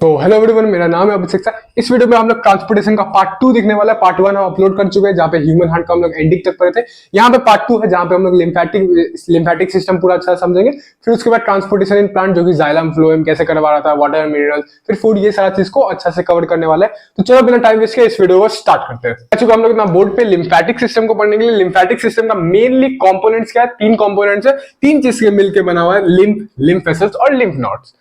तो hello everyone, मेरा नाम है अभिषेक सर। इस वीडियो में हम लोग ट्रांसपोर्टेशन का पार्ट 2 दिखने वाला है। पार्ट 1 हम अपलोड कर चुके हैं जहाँ पे ह्यूमन हार्ट का हम लोग एंडिंग तक पढ़े थे। यहाँ पे पार्ट 2 है जहाँ पे हम लोग लिम्फेटिक सिस्टम पूरा अच्छा समझेंगे। फिर उसके बाद ट्रांसपोर्टेशन इन प्लांट जो कि जाइलम फ्लोएम कैसे करवा रहा था, वाटर मिनरल, फिर फूड, ये सारा चीज को अच्छा से कवर करने वाला है। तो चलो बिना टाइम वेस्ट के इस वीडियो को स्टार्ट करते हैं। चूंकि हम लोग अपना बोर्ड पे लिम्फेटिक सिस्टम को पढ़ने के लिए, लिम्फेटिक सिस्टम का मेनली कॉम्पोनेंट्स क्या है? 3 कॉम्पोनेंट्स है, 3 चीज के मिलकर बना हुआ है, लिम्फ वेसल्स और लिम्फ नोड्स।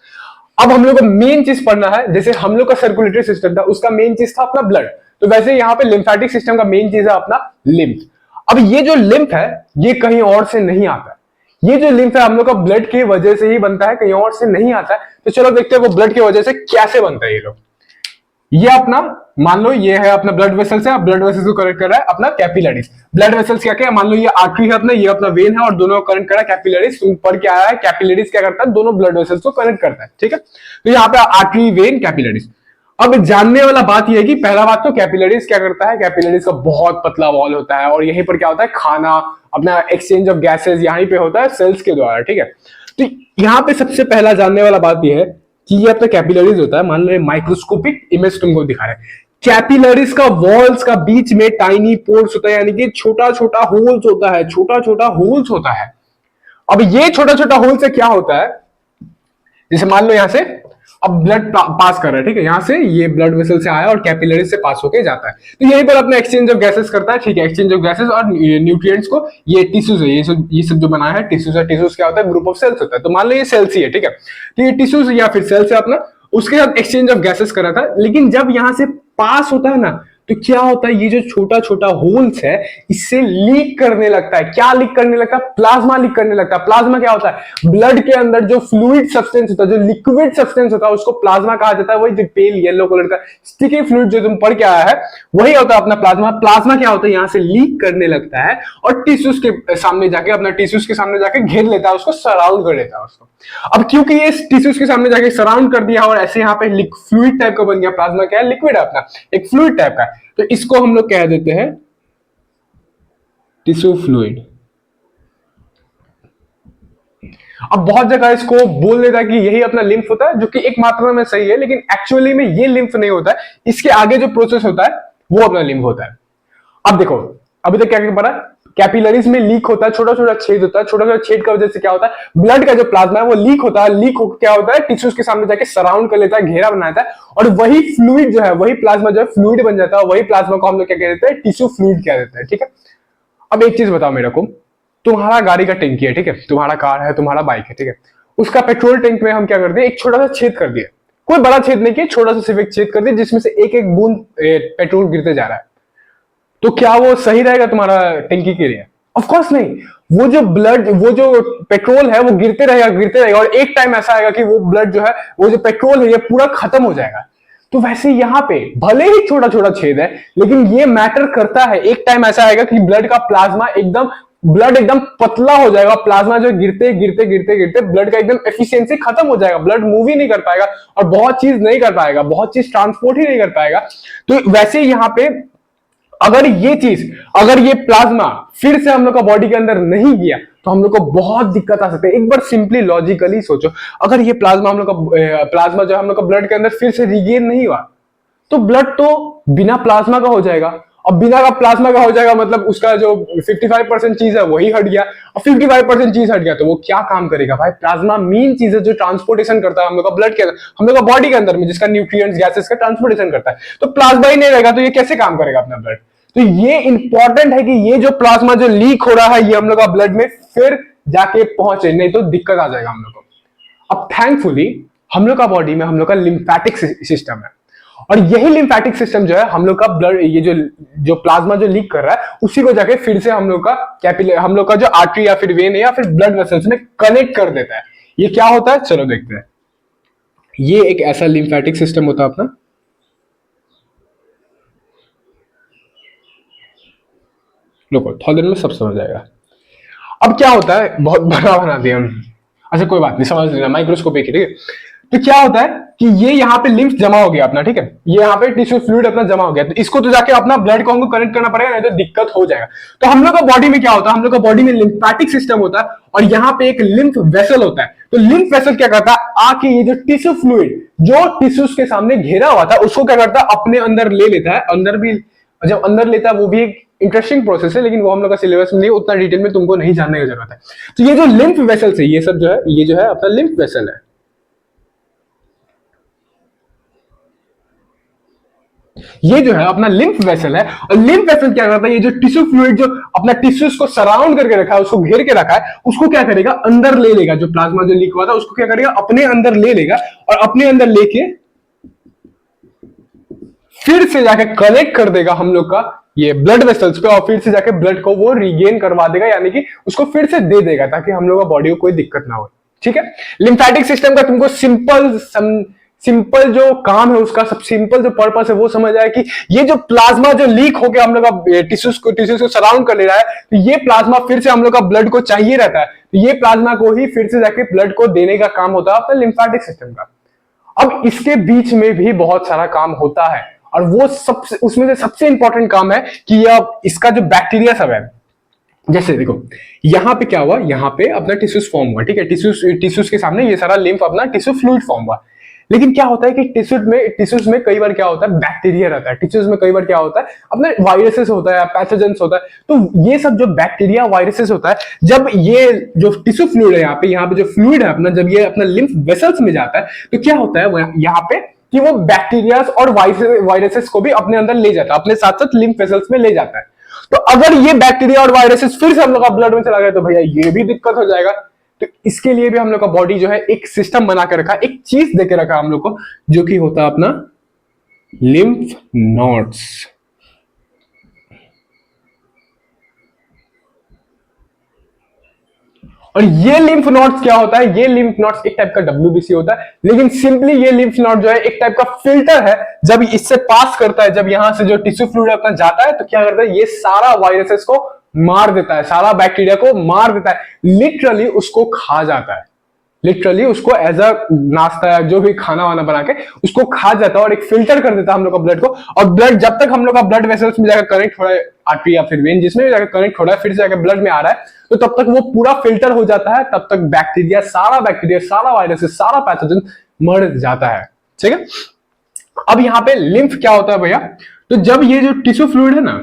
अब हम लोग को मेन चीज पढ़ना है, जैसे हम लोग का सर्कुलेटरी सिस्टम था उसका मेन चीज था अपना ब्लड, तो वैसे यहाँ पे लिम्फेटिक सिस्टम का मेन चीज है अपना लिम्फ। अब ये जो लिम्फ है ये कहीं और से नहीं आता है। ये जो लिम्फ है हम लोग का ब्लड की वजह से ही बनता है, कहीं और से नहीं आता है। तो चलो देखते हैं वो ब्लड की वजह से कैसे बनता है। ये लोग, ये अपना मान लो ये है अपना ब्लड वेसल्स है, ब्लड वेसल्स को कनेक्ट कर रहा है अपना कैपिलरीज। ब्लड वेसल्स क्या क्या, मान लो ये आर्टरी है अपना, ये अपना वेन है और दोनों को कनेक्ट कर रहा है कैपिलरीज। पर क्या है, कैपिलरीज क्या करता है, दोनों ब्लड वेसल्स को कनेक्ट करता है। ठीक है, तो यहाँ पे आर्टरी, वेन, कैपिलरीज। अब जानने वाला बात यह है कि पहला बात तो कैपिलरीज क्या करता है, कैपिलरीज का बहुत पतला वॉल होता है और यहीं पर क्या होता है, खाना, अपना एक्सचेंज ऑफ गैसेज यहीं पे होता है सेल्स के द्वारा। ठीक है, तो यहाँ पे सबसे पहला जानने वाला बात यह है कि ये अपना कैपिलरीज होता है। मान लो माइक्रोस्कोपिक इमेज तुमको दिखा रहे हैं, कैपिलरीज का वॉल्स का बीच में टाइनी पोर्स होता है, यानी कि छोटा छोटा होल्स होता है, छोटा छोटा होल्स होता है। अब ये छोटा छोटा होल से क्या होता है, जैसे मान लो यहां से अब ब्लड पास कर रहा है, ठीक है, यहां से ये ब्लड वेसल से आया और कैपिलरी से पास होके जाता है, तो यहीं पर अपना एक्सचेंज ऑफ गैसेस करता है। ठीक है, एक्सचेंज ऑफ गैसेस और न्यूट्रिएंट्स को, ये टिश्यूज है, ये सब जो बना है टिश्यूज है। टिश्यूज क्या होता है, ग्रुप ऑफ सेल्स होता है। तो मान लो ये सेल्स ही है, ठीक है, तो ये टिश्यूज या फिर सेल्स है अपना, उसके साथ एक्सचेंज ऑफ गैसेस कर रहा था। लेकिन जब यहां से पास होता है ना, तो क्या होता है, ये जो छोटा छोटा होल्स है इससे लीक करने लगता है। क्या लीक करने लगता है, प्लाज्मा लीक करने लगता है। प्लाज्मा क्या होता है, ब्लड के अंदर जो फ्लूइड सब्सटेंस होता है, जो लिक्विड सब्सटेंस होता है, उसको प्लाज्मा कहा जाता है। वही जो पेल येलो कलर का स्टिकी फ्लूइड जो तुम पढ़ के आया है वही होता है अपना प्लाज्मा। प्लाज्मा क्या होता है, यहां से लीक करने लगता है और टिश्यूज के सामने जाके, अपना टिश्यूज के सामने जाके घेर लेता है, उसको सराउंड कर लेता है उसको। अब क्योंकि ये टिश्यूज के सामने जाके सराउंड कर दिया और ऐसे यहाँ पे फ्लूइड टाइप का बन गया, प्लाज्मा क्या है, लिक्विड है अपना, एक फ्लूइड टाइप का, तो इसको हम लोग कह देते हैं टिश्यू फ्लूइड। अब बहुत जगह इसको बोल देता है कि यही अपना लिम्फ होता है, जो कि एक मात्रा में सही है, लेकिन एक्चुअली में ये लिम्फ नहीं होता है। इसके आगे जो प्रोसेस होता है वो अपना लिम्फ होता है। अब देखो, अभी तक क्या पढ़ा, कैपिलरीज में लीक होता है, छोटा छोटा छेद होता है, छोटा छोटा छेद की वजह से क्या होता है, ब्लड का जो प्लाज्मा है वो लीक होता है। लीक होकर क्या होता है, टिश्यूज के सामने जाके सराउंड कर लेता है, घेरा बनाता है, और वही फ्लूइड जो है, वही प्लाज्मा जो है फ्लूइड बन जाता है। वही प्लाज्मा को हम लोग क्या कह देते हैं, टिश्यू फ्लूइड कह देते हैं। ठीक है, अब एक चीज बताओ मेरे को, तुम्हारा गाड़ी का टैंकी है, ठीक है, तुम्हारा कार है, तुम्हारा बाइक है, ठीक है, उसका पेट्रोल टैंक में हम क्या करते हैं, एक छोटा सा छेद कर दिया, कोई बड़ा छेद नहीं किया, छोटा सा सिर्फ एक छेद कर दिया जिसमें से एक एक बूंद पेट्रोल गिरते जा रहा है। तो क्या वो सही रहेगा तुम्हारा टैंकी के लिए? ऑफ कोर्स नहीं। वो जो ब्लड, वो जो पेट्रोल है वो गिरते रहेगा और एक टाइम ऐसा आएगा कि वो ब्लड जो है, वो जो पेट्रोल है ये पूरा खत्म हो जाएगा। तो वैसे यहाँ पे भले ही छोटा छोटा छेद है, लेकिन ये मैटर करता है। एक टाइम ऐसा आएगा कि ब्लड का प्लाज्मा एकदम, ब्लड एकदम पतला हो जाएगा, प्लाज्मा जो गिरते गिरते गिरते गिरते ब्लड का एकदम एफिशिएंसी खत्म हो जाएगा, ब्लड मूव ही नहीं कर पाएगा और बहुत चीज नहीं कर पाएगा, बहुत चीज ट्रांसपोर्ट ही नहीं कर पाएगा। तो वैसे यहाँ पे अगर ये प्लाज्मा फिर से हम लोग का बॉडी के अंदर नहीं गया तो हम लोग को बहुत दिक्कत आ सकती है। एक बार सिंपली लॉजिकली सोचो, अगर ये प्लाज्मा जो है हम लोग का ब्लड के अंदर फिर से रिगेन नहीं हुआ, तो ब्लड तो बिना प्लाज्मा का हो जाएगा। अब बिना का प्लाज्मा का हो जाएगा मतलब उसका जो 55% चीज है वही हट गया, और 55% चीज हट गया तो वो क्या काम करेगा भाई? प्लाज्मा मेन चीज है जो ट्रांसपोर्टेशन करता है हम लोग का ब्लड के अंदर, हम लोग का बॉडी के अंदर में, जिसका न्यूट्रिएंट्स गैसेस का ट्रांसपोर्टेशन करता है। तो प्लाज्मा ही नहीं रहेगा तो ये कैसे काम करेगा अपना ब्लड? तो ये इंपॉर्टेंट है कि ये जो प्लाज्मा जो लीक हो रहा है ये हम लोग का ब्लड में फिर जाके पहुंचे, नहीं तो दिक्कत आ जाएगा हम लोग को। अब थैंकफुली हम लोग का बॉडी में हम लोग का लिम्फेटिक सिस्टम है, और यही लिम्फेटिक सिस्टम जो है हम लोग का ब्लड, ये जो प्लाज्मा जो लीक कर रहा है उसी को जाके फिर से हम लोग का जो आर्टरी या फिर वेन या फिर ब्लड वेसल्स में कनेक्ट कर देता है। ये क्या होता है, चलो देखते हैं। ये एक ऐसा लिम्फेटिक सिस्टम होता है अपना, लोगों थोड़ी देर में सब समझ आएगा। अब क्या होता है, बहुत बड़ा बना दिया हम, अच्छा कोई बात नहीं, समझ लेना, माइक्रोस्कोपिक है, ठीक है। तो क्या होता है कि ये यहाँ पे लिम्फ जमा हो गया अपना, ठीक है, ये यहाँ पे टिश्यू फ्लूइड अपना जमा हो गया, तो इसको तो जाके अपना ब्लड को हमको कनेक्ट करना पड़ेगा, नहीं तो दिक्कत हो जाएगा। तो हम लोग का बॉडी में क्या होता है, हम लोग का बॉडी में लिम्फेटिक सिस्टम होता है, और यहाँ पे एक लिम्फ वेसल होता है। तो लिम्फ वेसल क्या करता है, आके ये जो टिश्यू फ्लूइड जो टिश्यूज के सामने घेरा हुआ था उसको क्या करता है, अपने अंदर ले लेता है। अंदर भी जब अंदर लेता है वो भी एक इंटरेस्टिंग प्रोसेस है, लेकिन वो हम लोग का सिलेबस में नहीं, उतना डिटेल में तुमको नहीं जानने की जरूरत है। तो ये जो लिम्फ वेसल्स है, ये सब जो है, ये जो है अपना लिम्फ वेसल है। ये जो है अपना लिम्फ वेसल है। और लिम्फ वेसल क्या करता है, ये जो टिश्यू फ्लूइड जो अपना टिश्यूज को सराउंड करके रखा है, उसको घेर के रखा है, उसको क्या करेगा, अंदर ले लेगा। जो प्लाज्मा जो लीक हुआ था उसको क्या करेगा, अपने अंदर ले लेगा, और अपने अंदर लेके फिर से जाके कनेक्ट कर देगा हम लोग का ये ब्लड वेसल्स पे, और फिर से जाके ब्लड को वो रिगेन करवा देगा, यानी कि उसको फिर से दे देगा, ताकि हम लोग का बॉडी को कोई दिक्कत ना हो। ठीक है, लिम्फेटिक सिस्टम का तुमको सिंपल जो काम है उसका, सब सिंपल जो पर्पस है वो समझ आया कि ये जो प्लाज्मा जो लीक होकर हम लोग का टिश्यूज को सराउंड कर ले रहा है, तो ये प्लाज्मा फिर से हम लोग का ब्लड को चाहिए रहता है, तो ये प्लाज्मा को ही फिर से जाके ब्लड को देने का काम होता है अपने लिम्फेटिक सिस्टम का। अब इसके बीच में भी बहुत सारा काम होता है, और वो सबसे उसमें से सबसे इंपॉर्टेंट काम है कि यह इसका जो बैक्टीरिया सब है, जैसे देखो यहां पे क्या हुआ, यहां पे अपना टिश्यूज फॉर्म हुआ, ठीक है, टिश्यूज के सामने ये सारा लिम्फ अपना टिश्यू फ्लूइड फॉर्म हुआ। लेकिन क्या होता है कि टिश्यूज में कई बार क्या होता है, बैक्टीरिया रहता है। टिश्यूज में कई बार क्या होता है, अपने वायरसेस होता है, पैथोजेंस होता है। तो ये सब जो बैक्टीरिया वायरसेस होता है, जब ये जो टिश्यू फ्लूइड है यहाँ पे जो फ्लूइड है अपना, जब ये अपना लिम्फ वेसल्स में जाता है, तो क्या होता है यहाँ पे कि वो बैक्टीरिया और वायरसेस को भी अपने अंदर ले जाता है, अपने साथ साथ लिम्फ वेसल्स में ले जाता है। तो अगर ये बैक्टीरिया और वायरसेस फिर से हम लोग का ब्लड में चला गया, तो भैया ये भी दिक्कत हो जाएगा। तो इसके लिए भी हम लोग का बॉडी जो है एक सिस्टम बना के रखा, एक चीज देके रखा हम लोग को, जो कि होता है अपना लिम्फ नोड्स। और ये लिम्फ नोड्स क्या होता है, ये लिम्फ नोड्स एक टाइप का डब्ल्यूबीसी होता है, लेकिन सिंपली ये लिम्फ नोड जो है एक टाइप का फिल्टर है। जब इससे पास करता है, जब यहां से जो टिश्यू फ्लूइड अपना जाता है, तो क्या करता है, ये सारा वायरसेस को मार देता है, सारा बैक्टीरिया को मार देता है, लिटरली उसको खा जाता है। लिटरली उसको एज अ नाश्ता या जो भी खाना वाना बना के उसको खा जाता है, और एक फिल्टर कर देता है हम लोग का ब्लड को। और ब्लड जब तक हम लोग का ब्लड वेसल्स में जाकर कनेक्ट हो रहा है, आर्टरी या फिर वेन जिसमें भी जाकर कनेक्ट हो रहा है, फिर से जाकर ब्लड में आ रहा है, तो तब तक वो पूरा फिल्टर हो जाता है। तब तक बैक्टीरिया, सारा वायरस, सारा पैथोजन मर जाता है। ठीक है, अब यहाँ पे लिम्फ क्या होता है भैया, तो जब ये जो टिश्यू फ्लूइड है ना,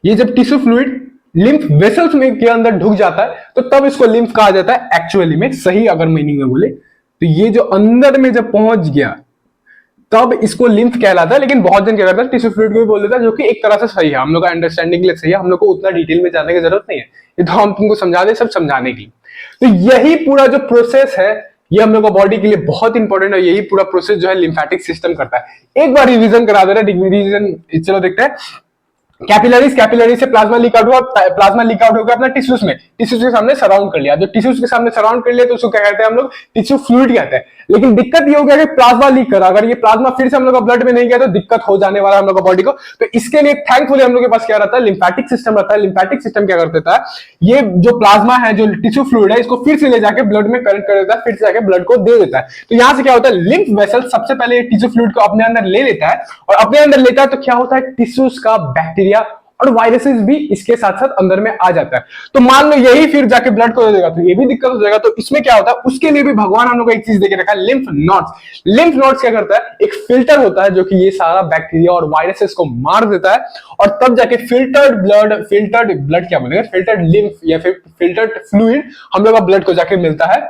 ये जब टिश्यू फ्लूइड लिम्फ वेसल्स में के अंदर ढुक जाता है, तो तब इसको लिम्फ कहा जाता है। एक्चुअली में सही अगर मीनिंग में बोले तो ये जो अंदर में जब पहुंच गया तब इसको लिम्फ कहलाता है। लेकिन बहुत जन क्या करता है, टिश्यू फ्लूइड को भी बोल देता है, जो कि एक तरह से सही है, हम लोग का अंडरस्टैंडिंग के लिए सही है, हम लोग को उतना डिटेल में जानने की जरूरत नहीं है, ये तो हम तुमको समझा दे सब समझाने की। तो यही पूरा जो प्रोसेस है, ये हम लोग का बॉडी के लिए बहुत इंपॉर्टेंट है। यही पूरा प्रोसेस जो है लिम्फेटिक सिस्टम करता है। एक बार रिवीजन करा दे रहा है, रिवीजन चलो देखते हैं। कैपिलरी से प्लाज्मा लीक आउट हुआ, प्लाज्मा लीक आउट होकर अपना टिश्यूज के सामने सराउंड कर लिया। जो टिश्यूज के सामने सराउंड कर लिया तो उसको क्या कहते हैं हम लोग, टिश्यू फ्लूइड कहते हैं। लेकिन दिक्कत ये हो गया कि प्लाज्मा लीक करा, अगर ये प्लाज्मा फिर से हम लोग का ब्लड में नहीं गया तो दिक्कत हो जाने वाला हम लोग का बॉडी को। तो इसके लिए थैंकफुली हम लोग के पास क्या रहता है, लिम्फेटिक सिस्टम रहता है। लिम्फेटिक सिस्टम क्या कर देता है, ये जो प्लाज्मा है, जो टिश्यू फ्लूइड है, इसको फिर से ले जाके ब्लड में कनेक्ट कर देता है, फिर से जाके ब्लड को दे देता है। तो यहां से क्या होता है, लिम्फ वेसल सबसे पहले टिश्यू फ्लूइड को अपने अंदर ले लेता है, और अपने अंदर लेता है तो क्या होता है, टिश्यूज का बैक्टीरिया और वायरसेस भी इसके साथ साथ अंदर में आ जाता है। तो मान लो यही फिर जाके ब्लड को दे देगा, तो ये भी दिक्कत हो जाएगा। तो इसमें क्या होता है, उसके लिए भी भगवान हम लोग को एक चीज देके रखा है, लिम्फ नोड्स। लिम्फ नोड्स क्या करता है, एक फिल्टर होता है जो कि ये सारा बैक्टीरिया और वायरसेस को मार देता है, और तब जाके फिल्टर्ड ब्लड क्या बोलेंगे, फिल्टर्ड लिम्फ या फिर फिल्टर्ड फ्लूइड हम लोग का ब्लड को जाके मिलता है,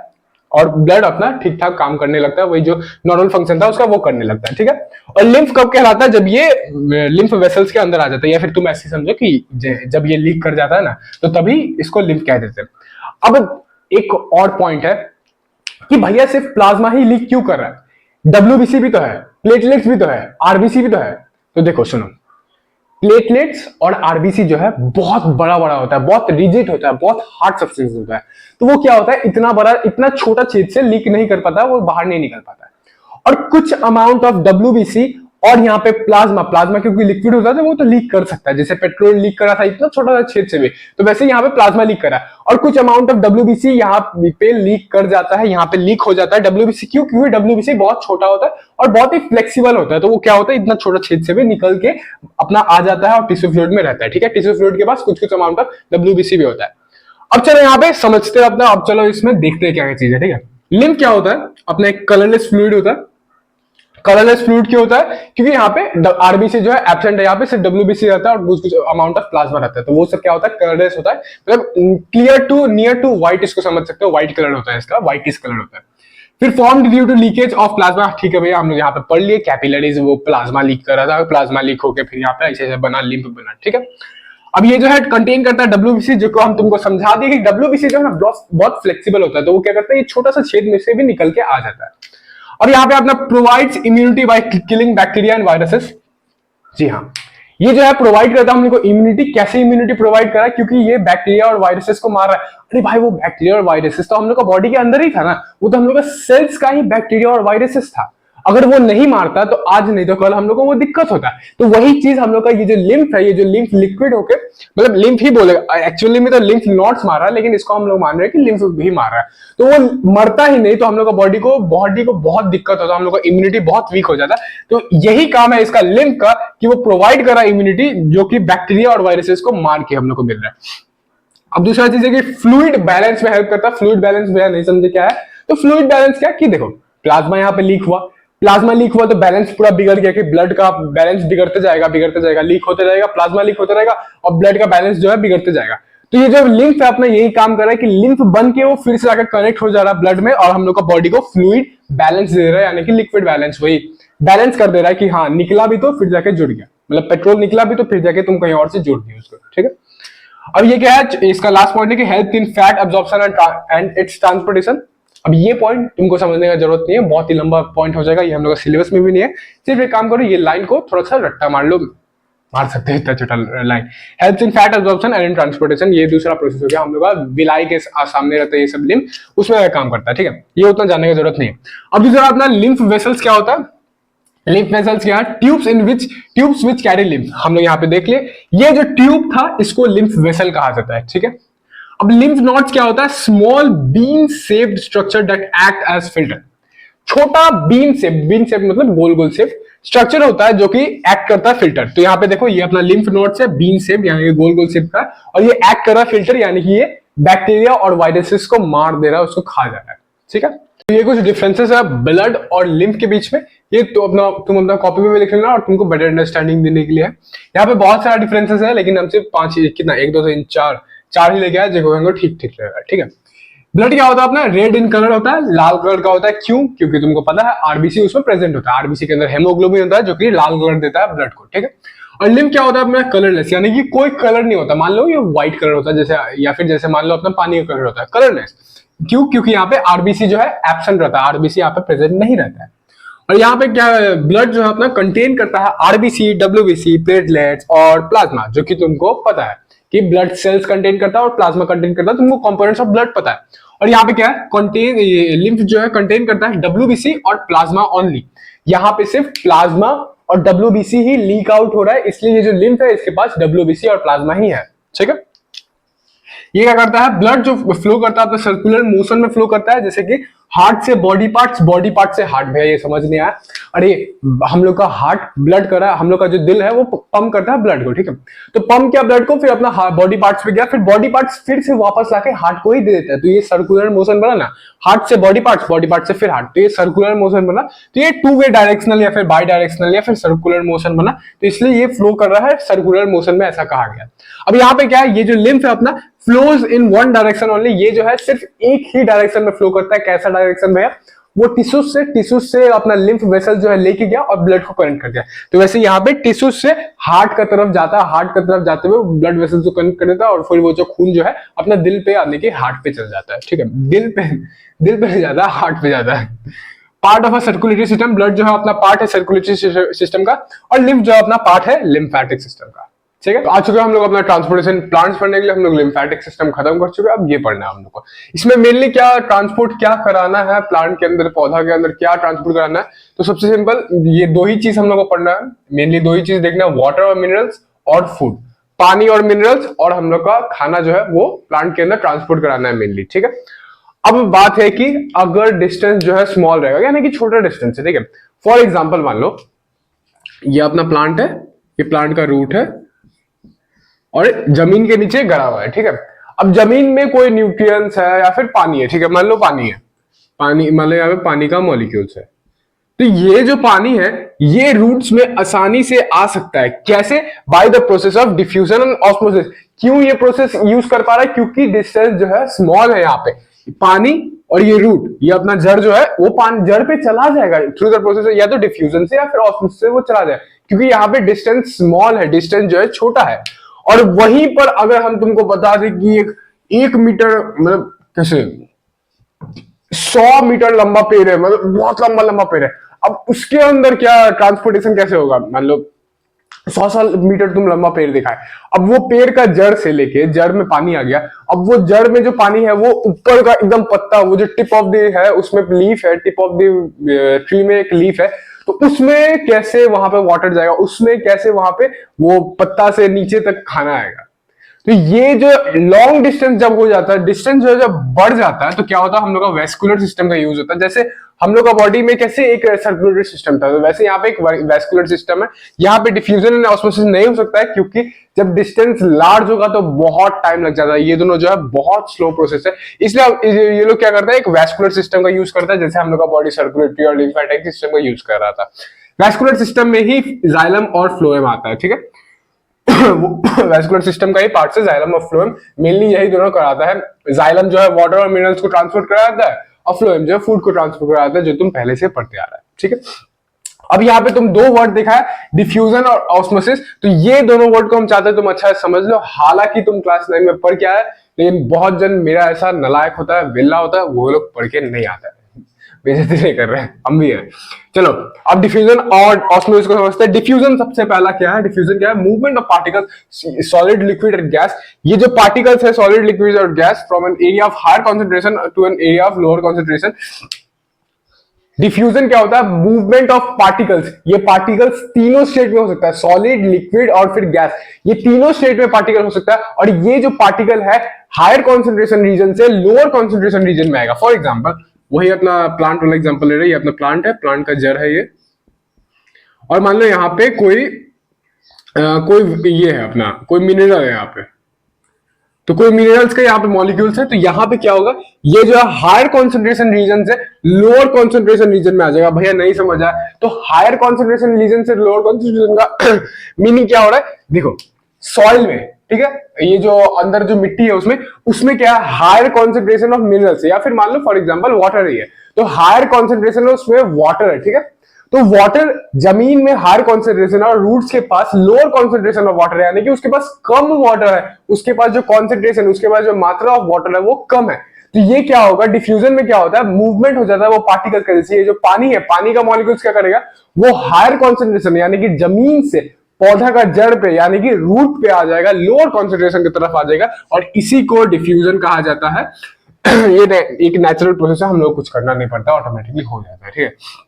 और ब्लड अपना ठीक ठाक काम करने लगता है, वही जो नॉर्मल फंक्शन था उसका वो करने लगता है। ठीक है, और लिम्फ कब कहलाता है, जब ये लिम्फ वेसल्स के अंदर आ जाता है, या फिर तुम ऐसे समझो कि जब ये लीक कर जाता है ना, तो तभी इसको लिम्फ कह देते हैं। अब एक और पॉइंट है कि भैया सिर्फ प्लाज्मा ही लीक क्यों कर रहा है, डब्ल्यूबीसी भी तो है, प्लेटलेट्स भी तो है, आरबीसी भी तो है। तो देखो सुनो, प्लेटलेट्स और आरबीसी जो है बहुत बड़ा होता है, बहुत रिजिड होता है, बहुत हार्ड सब्सटेंस होता है। तो वो क्या होता है, इतना छोटा छेद से लीक नहीं कर पाता, वो बाहर नहीं निकल पाता है। और कुछ अमाउंट ऑफ डब्ल्यूबीसी और यहाँ पे प्लाज्मा क्योंकि लिक्विड होता है तो वो तो लीक कर सकता है, जैसे पेट्रोल लीक करा था इतना छोटा सा छेद से भी, तो वैसे यहाँ पे प्लाज्मा लीक करा, और कुछ अमाउंट ऑफ डब्ल्यूबीसी यहाँ पे लीक कर जाता है, यहाँ पे लीक हो जाता है डब्ल्यूबीसी। क्योंकि डब्ल्यूबीसी बहुत छोटा होता है और बहुत ही फ्लेक्सिबल होता है, तो वो क्या होता है, इतना छोटा छेद से भी निकल के अपना आ जाता है और टिश्यू फ्लूइड में रहता है। ठीक है, टिश्यू फ्लूइड के पास कुछ अमाउंट ऑफ डब्ल्यूबीसी भी होता है। अब चलो यहाँ पे समझते हैं अपना, अब चलो इसमें देखते हैं क्या क्या चीज है, ठीक है। लिम्फ क्या होता है, अपना एक कलरलेस फ्लूइड होता है। कलरलेस फ्लूइड क्यों होता है, क्योंकि यहाँ पे आरबीसी जो है एब्सेंट है, यहाँ पे सिर्फ डब्ल्यूबीसी रहता है और कुछ कुछ अमाउंट ऑफ प्लाज्मा रहता है, तो वो सब क्या होता है, कलरलेस होता है, मतलब clear to near to white, इसको समझ सकते हो, व्हाइट कलर होता है इसका, व्हाइटिश कलर होता है। फिर formed due to leakage of plasma, ठीक है भैया, हम लोग यहाँ पे पढ़ लिए कैपिलरीज, वो प्लाज्मा लीक कर रहा था, प्लाज्मा लीक होकर फिर यहाँ पे ऐसे ऐसे बना, लिम्फ बना, ठीक है। अब ये जो है कंटेन करता है डब्ल्यूबीसी, जो हम तुमको समझा दिए कि डब्ल्यूबीसी जो है ना बहुत फ्लेक्सिबल होता है, तो वो क्या करता है, ये छोटा सा छेद में से भी निकल के आ जाता है। और यहाँ पे अपना provides immunity by killing bacteria and viruses. जी हाँ, ये जो है प्रोवाइड करता है हम लोग को इम्यूनिटी। कैसे इम्यूनिटी प्रोवाइड करा, क्योंकि ये बैक्टीरिया और वायरसेस को मार रहा है। अरे भाई, वो बैक्टीरिया और वायरसेस तो हम लोग का बॉडी के अंदर ही था ना, वो तो हम लोग का सेल्स का ही बैक्टीरिया और वायरसेस था। अगर वो नहीं मारता तो आज नहीं तो कल हम लोग को वो दिक्कत होता है। तो वही चीज हम लोग का ये जो लिम्फ है, ये जो लिम्फ लिक्विड होके, मतलब लिम्फ ही बोलेगा एक्चुअली में, तो लिम्फ नॉट्स मार रहा है, लेकिन इसको हम लोग मान रहे हैं कि लिम्फ भी मार रहा है। तो वो मरता ही नहीं, तो हम लोग का बॉडी को बहुत दिक्कत होता है, हम लोग का इम्यूनिटी बहुत वीक हो जाता है। तो यही काम है इसका लिम्फ का, कि वो प्रोवाइड करा इम्यूनिटी, जो कि बैक्टीरिया और वायरसेस को मार के हम लोग को मिल रहा है। अब दूसरा चीज है कि फ्लूइड बैलेंस में हेल्प करता है। फ्लूइड बैलेंस भैया नहीं समझे क्या है, तो फ्लूइड बैलेंस क्या कि देखो, प्लाज्मा यहाँ पे लीक हुआ, प्लाज्मा लीक हुआ तो बैलेंस पूरा बिगड़ गया, कि ब्लड का बैलेंस बिगड़ते जाएगा, लीक होते जाएगा, प्लाज्मा लीक होता रहेगा और ब्लड का बैलेंस जो है बिगड़ते जाएगा। तो ये जो लिम्फ है अपना यही काम कर रहा है कि लिम्फ बन के वो फिर से जाकर कनेक्ट हो जा रहा है ब्लड में, और हम लोग का बॉडी को फ्लूइड बैलेंस दे रहा है, यानी कि लिक्विड बैलेंस, वही बैलेंस कर दे रहा है कि हाँ निकला भी तो फिर जाके जुड़ गया, मतलब पेट्रोल निकला भी तो फिर जाके तुम कहीं और से जुड़ गए उसको, ठीक है। अब ये क्या है, इसका लास्ट पॉइंट है कि help in fat absorption and it's transportation. अब ये पॉइंट तुमको समझने का जरूरत नहीं है, बहुत ही लंबा पॉइंट हो जाएगा, ये हम लोग का सिलेबस में भी नहीं है। सिर्फ एक काम करो, ये लाइन को थोड़ा सा रट्टा मार लो, मार सकते हैं इतना छोटा line. Help in fat absorption and in transportation, ये दूसरा प्रोसेस हो गया हम लोग का, विलाई के सामने रहता है ये सब लिम्फ, उसमें काम करता है, ठीक है। ये उतना जानने की जरूरत नहीं है। अब दूसरा अपना लिम्फ वेसल्स क्या होता है। लिम्फ वेसल्स क्या है, ट्यूब्स विच कैरी लिम्फ, हम लोग यहाँ पे देख लिए, ये जो ट्यूब था इसको लिम्फ वेसल कहा जाता है, ठीक है। अब लिम्फ नोड्स क्या होता है, small bean shaped structure that act as filter. छोटा बीन शेप मतलब गोल गोल शेप स्ट्रक्चर होता है जो कि एक्ट करता है फिल्टर। तो यहाँ पे देखो, ये अपना लिम्फ नोड्स है, बीन शेप यानी कि गोल गोल शेप का, और ये एक्ट कर रहा है फिल्टर, यानी कि ये बैक्टीरिया और वायरसेस को मार दे रहा है, उसको खा जा रहा है, ठीक है। तो ये कुछ डिफरेंसेस है ब्लड और लिम्फ के बीच में, ये तो तुम अपना कॉपी में भी लिख लेना, और तुमको बेटर अंडरस्टैंडिंग देने के लिए है। यहाँ पे बहुत सारा डिफरेंसेस है, लेकिन हम सिर्फ 5 कितना 1 2 3 4 ही लेके आए, जो ठीक लगेगा, ठीक है। ब्लड क्या होता है अपना, रेड इन कलर होता है, लाल कलर का होता है, क्यों, क्योंकि तुमको पता है आरबीसी उसमें प्रेजेंट होता है, आरबीसी के अंदर हेमोग्लोबिन होता है जो कि लाल कलर देता है ब्लड को, ठीक है। और लिम्फ क्या होता है अपना, कलरलेस, यानी कि कोई कलर नहीं होता। मान लो ये व्हाइट कलर होता है जैसे, या फिर जैसे मान लो अपना पानी का कलर होता है, कलरलेस। क्यों, क्योंकि यहाँ पे आरबीसी जो है एब्सेंट रहता है, आरबीसी यहाँ पे प्रेजेंट नहीं रहता है। और यहाँ पे क्या, ब्लड जो है अपना कंटेन करता है आरबीसी, डब्ल्यूबीसी, प्लेटलेट्स और प्लाज्मा, जो कि तुमको पता है कि ब्लड सेल्स कंटेन करता है और प्लाज्मा कंटेन करता है, तुमको कंपोनेंट्स ऑफ ब्लड पता है। और यहाँ पे क्या है, कंटेन, लिम्फ जो है कंटेन करता है डब्ल्यूबीसी और प्लाज्मा ओनली। यहाँ पे सिर्फ प्लाज्मा और डब्ल्यूबीसी ही लीक आउट हो रहा है, इसलिए ये जो लिम्फ है इसके पास डब्ल्यूबीसी और प्लाज्मा ही है, ठीक है। ये क्या करता है, ब्लड जो फ्लो करता है अपना सर्कुलर मोशन में फ्लो करता है, जैसे कि हार्ट से बॉडी पार्ट से हार्ट। भैया ये समझ नहीं आया, अरे हम लोग का हार्ट ब्लड कर रहा है, हम लोग का जो दिल है वो पंप करता है ब्लड को, ठीक है। तो पंप किया ब्लड को, फिर अपना बॉडी पार्ट्स पे गया, फिर बॉडी पार्ट्स फिर से वापस लाके हार्ट को ही दे देता है। तो ये सर्कुलर मोशन बना ना, हार्ट से बॉडी पार्ट से फिर हार्ट, तो ये सर्कुलर मोशन बना। तो ये 2 वे डायरेक्शनल या फिर बाई डायरेक्शनल या फिर सर्कुलर मोशन बना, तो इसलिए ये फ्लो कर रहा है सर्कुलर मोशन में, ऐसा कहा गया। अब यहाँ पे क्या है, ये जो लिम्फ है अपना flows in one direction only, ये जो है सिर्फ एक ही डायरेक्शन में फ्लो करता है। कैसा डायरेक्शन भैया, वो टिश्यूज से अपना लिम्फ वेसल जो है लेके गया और ब्लड को कनेक्ट कर दिया। तो वैसे यहाँ पे टिश्यूज से हार्ट का तरफ जाता है, हार्ट का तरफ जाते हुए ब्लड वेसल को कनेक्ट कर देता है, और फिर वो जो खून जो है अपना दिल पे आने के हार्ट पे चल जाता है, ठीक है। दिल पे नहीं जाता, हार्ट पे जाता है। Part of a circulatory system, blood जो है अपना पार्ट है सर्कुलेटरी सिस्टम का, और लिम्फ जो है अपना पार्ट है लिम्फेटिक सिस्टम का, ठीक है। तो आ चुके हम लोग अपना ट्रांसपोर्टेशन प्लांट्स पढ़ने के लिए, हम लोग लिम्फेटिक सिस्टम खत्म कर चुके हैं। अब ये पढ़ना है हम लोग को, इसमें मेनली क्या ट्रांसपोर्ट क्या कराना है, प्लांट के अंदर पौधा के अंदर क्या ट्रांसपोर्ट कराना है। तो सबसे सिंपल ये 2 ही चीज हम लोग को पढ़ना है, मेनली 2 ही चीज देखना है, वाटर और मिनरल्स और फूड, पानी और मिनरल्स, और हम लोग का खाना जो है वो प्लांट के अंदर ट्रांसपोर्ट कराना है मेनली, ठीक है। अब बात है कि अगर डिस्टेंस जो है स्मॉल रहेगा, यानी कि छोटा डिस्टेंस है, ठीक है। फॉर एग्जाम्पल मान लो ये अपना प्लांट है, ये प्लांट का रूट है और जमीन के नीचे गड़ा हुआ है, ठीक है। अब जमीन में कोई न्यूट्रिएंट्स है या फिर पानी है, ठीक है, मान लो पानी है, पानी मान लो यहाँ पे पानी का मॉलिक्यूल्स है, तो ये जो पानी है ये रूट्स में आसानी से आ सकता है, कैसे? Bye the process of diffusion and osmosis. क्यों ये प्रोसेस यूज कर पा रहा है? क्योंकि डिस्टेंस जो है स्मॉल है, यहाँ पे पानी और ये रूट, ये अपना जड़ जो है वो पानी जड़ पे चला जाएगा थ्रू द प्रोसेस, या तो डिफ्यूजन से या फिर ऑस्मोसिस से वो चला जाए, क्योंकि यहाँ पे डिस्टेंस स्मॉल है, डिस्टेंस जो है छोटा है। और वहीं पर अगर हम तुमको बता दें कि एक मीटर मतलब कैसे 100 मीटर लंबा पेड़ है, मतलब बहुत लंबा लंबा पेड़ है, अब उसके अंदर क्या ट्रांसपोर्टेशन कैसे होगा? मान लो 100 मीटर तुम लंबा पेड़ देखा है, अब वो पेड़ का जड़ से लेके जड़ में पानी आ गया, अब वो जड़ में जो पानी है वो ऊपर का एकदम पत्ता, वो जो टिप ऑफ द है उसमें लीफ है, टिप ऑफ द ट्री में एक लीफ है, तो उसमें कैसे वहां पे वाटर जाएगा, उसमें कैसे वहां पे वो पत्ता से नीचे तक खाना आएगा। तो ये जो लॉन्ग डिस्टेंस जब हो जाता है, डिस्टेंस जो है जब बढ़ जाता है, तो क्या होता है, हम लोग का वेस्कुलर सिस्टम का यूज होता है। जैसे हम लोग का बॉडी में कैसे एक सर्कुलेटरी सिस्टम था, तो वैसे यहाँ पे एक वेस्कुलर सिस्टम है। यहाँ पे डिफ्यूजन एंड ऑस्मोसिस नहीं हो सकता है, क्योंकि जब डिस्टेंस लार्ज होगा तो बहुत टाइम लग जाता है, ये दोनों जो है बहुत स्लो प्रोसेस है। इसलिए ये लोग क्या करते हैं, एक वेस्कुलर सिस्टम का यूज करता है, जैसे हम लोग का बॉडी सर्कुलेटरी और लिम्फेटिक सिस्टम का यूज कर रहा था। वेस्कुलर सिस्टम में ही जाइलम और फ्लोएम आता है, ठीक है। वेस्कुलर सिस्टम का ही पार्ट है जाइलम और फ्लोएम, मेनली यही दोनों कराता है। जाइलम जो है वाटर और मिनरल्स को ट्रांसपोर्ट कराता है, और फ्लोएम जो है फूड को ट्रांसपोर्ट कराता है, जो तुम पहले से पढ़ते आ रहा है, ठीक है। अब यहाँ पे तुम दो वर्ड देखा है, डिफ्यूजन और ऑस्मोसिस, तो ये दोनों वर्ड को हम चाहते हैं तुम अच्छा समझ लो। हालांकि तुम क्लास 9 में पढ़ के आए, लेकिन बहुत जन मेरा ऐसा नालायक होता है, विल्ला होता है, वो लोग पढ़ के नहीं आता है, बेइज्जती नहीं कर रहे हैं, हम भी है। चलो अब डिफ्यूजन और ऑस्मोसिस को समझते हैं। डिफ्यूजन सबसे पहला क्या है? डिफ्यूजन क्या है? Movement of particles, solid, liquid and gas. ये जो पार्टिकल्स है सॉलिड, लिक्विड और gas, from an area of higher concentration to an area of lower concentration. Diffusion क्या होता है? Movement of particles. ये पार्टिकल्स तीनों स्टेट में हो सकता है, सॉलिड, लिक्विड और फिर गैस, ये तीनों स्टेट में पार्टिकल हो सकता है। और ये जो पार्टिकल है हायर कॉन्सेंट्रेशन रीजन से लोअर कॉन्सेंट्रेशन रीजन में आएगा। फॉर एग्जाम्पल वही अपना प्लांट वाला एग्जांपल ले रहे हैं, ये अपना प्लांट है, प्लांट का जड़ है ये, और मान लो यहाँ पे कोई ये है अपना, कोई मिनरल है यहाँ पे, तो कोई मिनरल्स का यहाँ पे मॉलिक्यूल्स है, तो यहाँ पे क्या होगा, ये जो है हायर कॉन्सेंट्रेशन रीजन से लोअर कॉन्सेंट्रेशन रीजन में आ जाएगा। भैया नहीं समझ आया, तो हायर कॉन्सेंट्रेशन रीजन से लोअर कॉन्सेंट्रेशन का मीनिंग क्या हो रहा है? देखो सॉइल में, ठीक है, ये जो अंदर जो मिट्टी है उसमें क्या है, हायर कॉन्सेंट्रेशन ऑफ मिनरल्स है, या फिर मान लो फॉर एग्जांपल वाटर ही है, तो हायर कॉन्सेंट्रेशन उसमें वाटर है, ठीक है। तो वाटर जमीन में हायर कॉन्सेंट्रेशन और रूट्स के पास लोअर कॉन्सेंट्रेशन ऑफ वाटर है, यानी कि उसके पास कम वाटर है, उसके पास जो कॉन्सेंट्रेशन, उसके पास जो मात्रा ऑफ वाटर है वो कम है। तो ये क्या होगा, डिफ्यूजन में क्या होता है, मूवमेंट हो जाता है वो पार्टिकल का। जैसे ये जो पानी है, पानी का मॉलिक्यूल्स क्या करेगा, वो हायर कॉन्सेंट्रेशन यानी कि जमीन से पौधा का जड़ पे यानी कि रूट पे आ जाएगा, लोअर कॉन्सेंट्रेशन की तरफ आ जाएगा, और इसी को डिफ्यूजन कहा जाता है। ये एक नेचुरल प्रोसेस है, हम लोग कुछ करना नहीं पड़ता, ऑटोमेटिकली हो जाता है, ठीक है।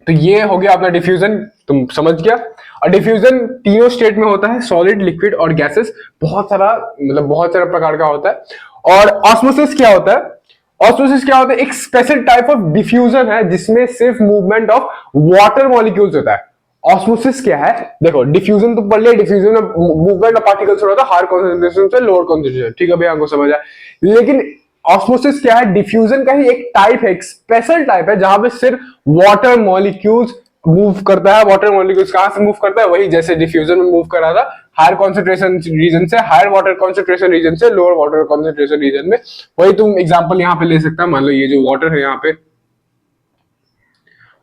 तो ये हो गया अपना डिफ्यूजन, तुम समझ गया। और डिफ्यूजन तीनों स्टेट में होता है, सॉलिड, लिक्विड और गैसेस, बहुत सारा मतलब बहुत सारा प्रकार का होता है। और ऑस्मोसिस क्या होता है? ऑस्मोसिस क्या होता है? एक स्पेशल टाइप ऑफ डिफ्यूजन है जिसमें सिर्फ मूवमेंट ऑफ वाटर मॉलिक्यूल्स होता है। ऑस्मोसिस क्या है? देखो डिफ्यूजन तो पढ़ लिया, डिफ्यूजन में मूवमेंट ऑफ पार्टिकल्स होता है हायर कॉन्सेंट्रेशन से लोअर कॉन्सेंट्रेशन, ठीक है भैया, हमको समझ आया। लेकिन ऑस्मोसिस क्या है? डिफ्यूजन का ही एक टाइप है, एक स्पेशल टाइप है, जहां पे सिर्फ वाटर मॉलिक्यूल्स मूव करता है। वाटर मॉलिक्यूल्स कहां से मूव करता है? वही जैसे डिफ्यूजन में मूव कर रहा था, हायर कॉन्सेंट्रेशन रीजन से हायर वाटर कॉन्सेंट्रेशन रीजन से लोअर वाटर कॉन्सेंट्रेशन रीजन में। वही तुम एग्जांपल यहां पे ले सकता है, मान लो ये जो वाटर है यहाँ पे,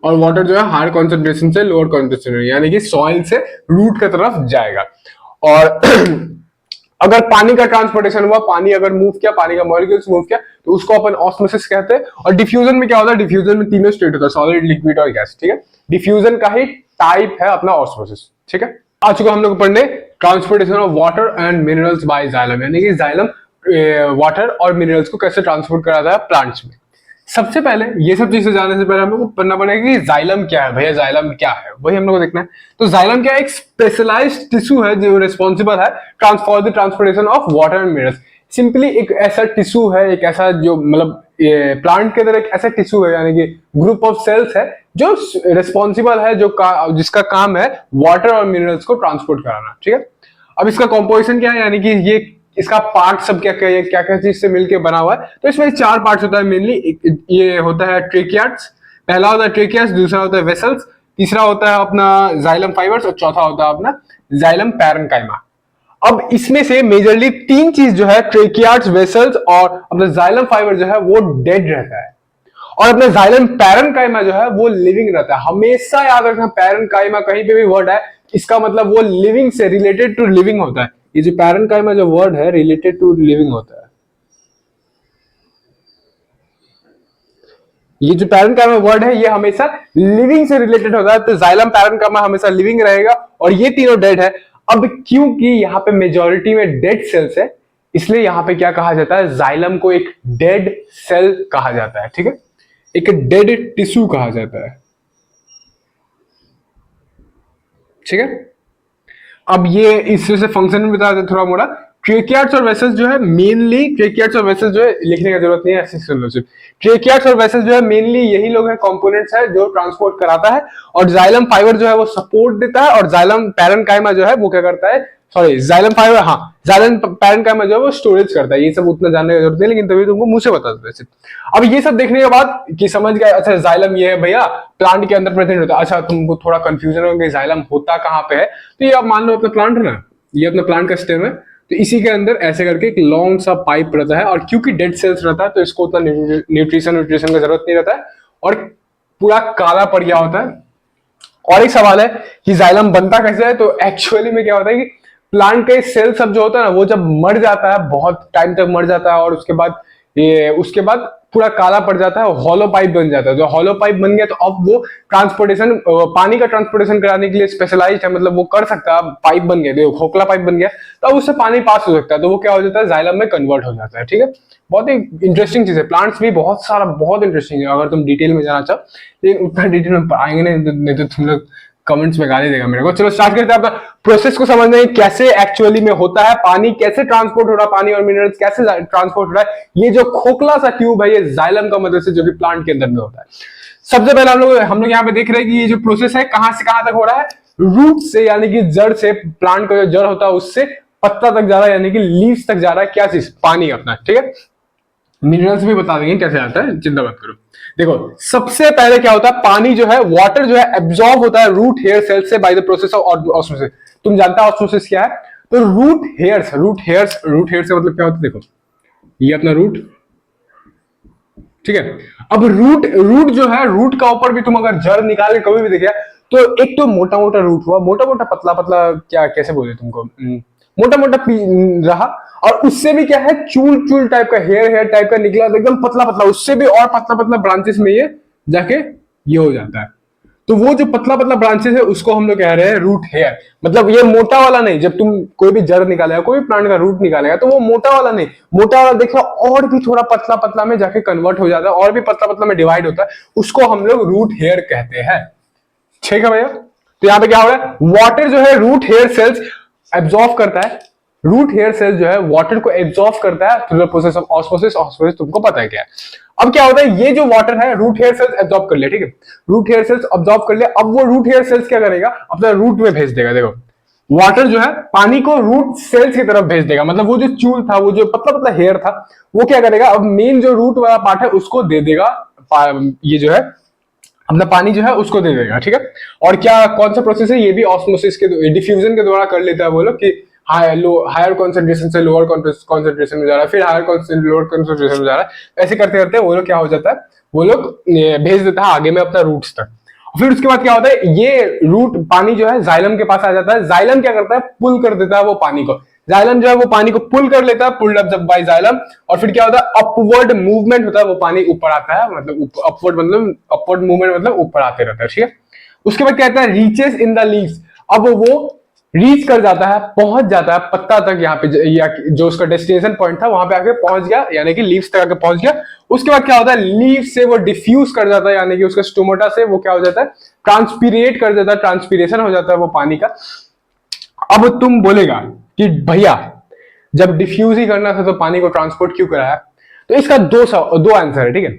और वाटर जो है हायर कॉन्सेंट्रेशन से लोअर कॉन्सेंट्रेशन यानी कि सॉइल से रूट की तरफ जाएगा। और अगर पानी का ट्रांसपोर्टेशन हुआ, पानी अगर मूव किया, पानी का मॉलिक्यूल्स मूव किया, तो उसको अपन ऑस्मोसिस कहते हैं। और डिफ्यूजन में क्या होता है? डिफ्यूजन में तीनों स्टेट होता है, सॉलिड, लिक्विड और गैस, ठीक है। डिफ्यूजन का ही टाइप है अपना ऑस्मोसिस, ठीक है। आ चुका हम लोग पढ़ने transportation of water and minerals by xylem, यानी कि जाइलम वाटर और मिनरल्स को कैसे ट्रांसपोर्ट कराता है प्लांट्स में। सबसे पहले ये सब चीजें जानने से पहले हम लोग को पढ़ना पड़ेगा कि जाइलम क्या है। भैया जाइलम क्या है, वही हम लोग को देखना है। तो जाइलम क्या है? एक स्पेशलाइज्ड टिश्यू है जो रिस्पॉन्सिबल है for the transportation of water and minerals. Simply एक ऐसा टिश्यू है, एक ऐसा जो मतलब प्लांट के अंदर एक ऐसा टिश्यू है, यानी कि ग्रुप ऑफ सेल्स है जो रिस्पॉन्सिबल है, जिसका काम है वाटर और मिनरल्स को ट्रांसपोर्ट कराना, ठीक है। अब इसका कॉम्पोजिशन क्या है, यानी कि ये इसका पार्ट सब क्या क्या क्या चीज से मिलकर बना हुआ है। तो इसमें 4 पार्ट्स होता है मेनली। ये होता है ट्रेकियाट्स, पहला होता है ट्रेकियास, दूसरा होता है वेसल्स, तीसरा होता है अपना जाइलम फाइबर्स और चौथा होता है अपना जाइलम पैरेन्काइमा। अब इसमें से मेजरली 3 चीज जो है ट्रेकियाट्स, वेसल्स और अपना जाइलम फाइबर जो है वो डेड रहता है, और अपना जाइलम पैरेन्काइमा जो है वो लिविंग रहता है। हमेशा याद रखना, पैरेन्काइमा कहीं पे भी वर्ड है इसका मतलब वो लिविंग से रिलेटेड टू लिविंग होता है। ये जो पैरेन्काइमा जो वर्ड है रिलेटेड टू लिविंग होता है। ये जो पैरेन्काइमा वर्ड है ये हमेशा लिविंग से रिलेटेड होता है, तो जाइलम पैरेन्काइमा हमेशा लिविंग रहेगा और ये तीनों डेड है। अब क्योंकि यहाँ पे मेजॉरिटी में डेड सेल्स है, इसलिए यहाँ पे क्या कहा जाता है, जाइलम को एक डेड सेल कहा जाता है, ठीक है, एक डेड टिश्यू कहा जाता है, ठीक है। अब ये इससे से फंक्शन में बता दें थोड़ा मोड़ा। ट्रेकियाट्स और वेसल्स जो है मेनली, ट्रेकियाट्स और वेसल्स जो है लिखने की जरूरत नहीं है, ऐसे सुन लो सिर्फ। ट्रेकियाट्स और वेसल्स जो है मेनली यही लोग हैं, कंपोनेंट्स है जो ट्रांसपोर्ट कराता है, और जाइलम फाइबर जो है वो सपोर्ट देता है, और जाइलम पैरेन्काइमा जो है वो क्या करता है, सॉरी जाइलम फाइबर, हाँ जाइलम पैरेन्काइमा जो है वो स्टोरेज करता है। ये सब उतना जानने की जरूरत नहीं, लेकिन तभी तुमको मुंह से बता देते। अब ये सब देखने के बाद कि समझ गए, अच्छा जाइलम ये है भैया, प्लांट के अंदर प्रेजेंट होता है। अच्छा तुमको थोड़ा कंफ्यूजन हो कि जाइलम होता कहाँ पे है, तो ये आप मान लो अपना प्लांट है ना, ये अपना प्लांट का स्टेम है, तो इसी के अंदर ऐसे करके एक लॉन्ग सा पाइप रहता है, और क्योंकि डेड सेल्स रहता है तो इसको उतना न्यूट्रिशन का जरूरत नहीं रहता है, और पूरा काला पड़ गया होता है। और एक सवाल है कि जाइलम बनता कैसे है, तो एक्चुअली में क्या होता है कि प्लांट के सेल सब जो होता है ना, वो जब मर जाता है, बहुत टाइम तक मर जाता है, और उसके बाद पूरा काला पड़ जाता है, हॉलो पाइप बन जाता है। जो हॉलो पाइप बन गया तो अब वो ट्रांसपोर्टेशन, पानी का ट्रांसपोर्टेशन कराने के लिए स्पेशलाइज्ड है, मतलब वो कर सकता है। पाइप बन गया, देखो खोखला पाइप बन गया, तो उससे पानी पास हो सकता है, तो वो क्या हो जाता है, जाइलम में कन्वर्ट हो जाता है, ठीक है। बहुत ही इंटरेस्टिंग चीज है, प्लांट्स भी बहुत सारा बहुत इंटरेस्टिंग है अगर तुम डिटेल में जाना चाहो, लेकिन उतना डिटेल में आएंगे नहीं तो तुम लोग कमेंट्स में गाली देगा मेरे को। चलो स्टार्ट करते हैं अपना प्रोसेस को समझने, कैसे एक्चुअली में होता है, पानी कैसे ट्रांसपोर्ट हो रहा है, पानी और मिनरल्स कैसे ट्रांसपोर्ट हो रहा है। ये जो खोखला सा ट्यूब है ये जाइलम का मदद से जो कि प्लांट के अंदर में होता है। सबसे पहले हम लोग यहाँ पे देख रहे हैं कि ये जो प्रोसेस है कहां से कहां तक हो रहा है, रूट से यानी कि जड़ से, प्लांट का जो जड़ होता है उससे पत्ता तक जा रहा है, यानी कि लीव्स तक जा रहा है, क्या चीज, पानी अपना, ठीक है। मिनरल्स भी बता देंगे कैसे आता है, चिंता मत करो। देखो सबसे पहले क्या होता है, पानी जो है, वाटर जो है एब्जॉर्ब होता है रूट हेयर सेल से bye the process of osmosis. तुम जानते हो ऑस्मोसिस क्या है, तो रूट हेयर से मतलब क्या होता है, देखो ये अपना रूट, ठीक है। अब रूट जो है, रूट का ऊपर भी तुम अगर जड़ निकाले कभी भी देखिए, तो एक तो मोटा मोटा रूट हुआ, मोटा मोटा पतला पतला, क्या कैसे बोले तुमको, मोटा मोटा रहा, और उससे भी क्या है, चूल टाइप का, हेयर टाइप का निकला, एकदम पतला पतला, उससे भी और पतला पतला ब्रांचेस में ये जाके ये हो जाता है। तो वो जो पतला पतला ब्रांचेस है उसको हम लोग कह रहे हैं रूट हेयर। मतलब ये मोटा वाला नहीं, जब तुम कोई भी जड़ निकालेगा, कोई भी प्लांट का रूट निकालेगा, तो वो मोटा वाला नहीं, मोटा वाला देखो और भी थोड़ा पतला पतला में जाके कन्वर्ट हो जाता है, और भी पतला पतला में डिवाइड होता है, उसको हम लोग रूट हेयर कहते हैं, ठीक है भैया। तो यहाँ पे क्या हो रहा है, वाटर जो है रूट हेयर सेल्स एब्जॉर्ब करता है, रूट हेयर सेल जो है वाटर को एब्जॉर्ब करता है through the process of osmosis. Osmosis तुमको पता है क्या है। अब क्या होता है, ये जो वाटर है रूट हेयर सेल्स एब्जॉर्ब कर लिया, ठीक है, रूट हेयर सेल्स एब्जॉर्ब कर लिया। अब वो रूट हेयर सेल्स क्या करेगा, अपना रूट में भेज देगा। देखो वाटर जो है पानी को रूट सेल्स की तरफ भेज देगा, मतलब वो जो चूल था, वो जो पतला पतला हेयर था, वो क्या करेगा, अब मेन जो रूट वाला पार्ट है उसको दे देगा, ये जो है अपना पानी जो है उसको दे देगा, ठीक है। और क्या कौन सा प्रोसेस है, ये भी ऑस्मोसिस के, डिफ्यूजन के द्वारा कर लेता है वो लोग, कि हायर कॉन्सेंट्रेशन से लोअर कॉन्सेंट्रेशन में जा रहा है, फिर हायर लोअर कॉन्सेंट्रेशन में जा रहा है, ऐसे करते करते वो लोग क्या हो जाता है, वो लोग भेज देता है आगे में अपना रूट्स तक। फिर उसके बाद क्या होता है, ये रूट पानी जो है जाइलम के पास आ जाता है। जाइलम क्या करता है, पुल कर देता है वो पानी को, जाइलम जो है वो पानी को पुल कर लेता है, पुल्ड अप जब बाय जाइलम। और फिर क्या होता है, अपवर्ड मूवमेंट होता है, वो पानी ऊपर आता है, मतलब अपवर्ड मूवमेंट मतलब ऊपर आते रहता है, ठीक है। उसके बाद क्या कहता है, रीचेस इन द लीव्स। अब वो रीच कर जाता है, पहुंच जाता है पत्ता तक, यहाँ पे या जो उसका डेस्टिनेशन पॉइंट था वहां पे आके पहुंच गया, यानी कि लीव्स तक आके पहुंच गया। उसके बाद क्या होता है, लीव से वो डिफ्यूज कर जाता है, यानी कि उसका स्टोमेटा से वो क्या हो जाता है, ट्रांसपीरेट कर देता है, ट्रांसपीरेशन हो जाता है वो पानी का। अब तुम बोलेगा कि भैया जब डिफ्यूज ही करना था तो पानी को ट्रांसपोर्ट क्यों कराया, तो इसका दो आंसर है, ठीक है।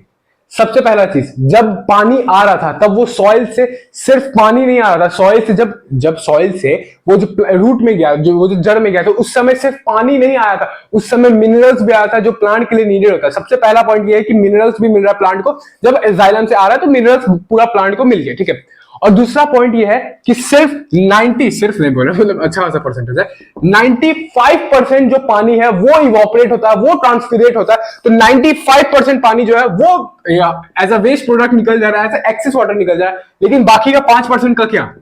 सबसे पहला चीज, जब पानी आ रहा था तब वो सॉइल से सिर्फ पानी नहीं आ रहा था, सॉइल से जब सॉइल से वो जो रूट में गया, वो जो जड़ में गया, तो उस समय सिर्फ पानी नहीं आया था, उस समय मिनरल्स भी आया था जो प्लांट के लिए नीडेड होता है। सबसे पहला पॉइंट ये है कि मिनरल्स भी मिल रहा है प्लांट को, जब जाइलम से आ रहा है तो मिनरल्स पूरा प्लांट को मिल गया, ठीक है। और दूसरा पॉइंट ये है कि सिर्फ नहीं बोला, मतलब अच्छा खासा परसेंटेज है, 95% जो पानी है वो इवोपरेट होता है, वो ट्रांसपिरेट होता है। तो 95% पानी जो है वो एज अ वेस्ट प्रोडक्ट निकल जा रहा है, एज एक्सेस वाटर निकल जा रहा है। लेकिन बाकी का 5% का क्या,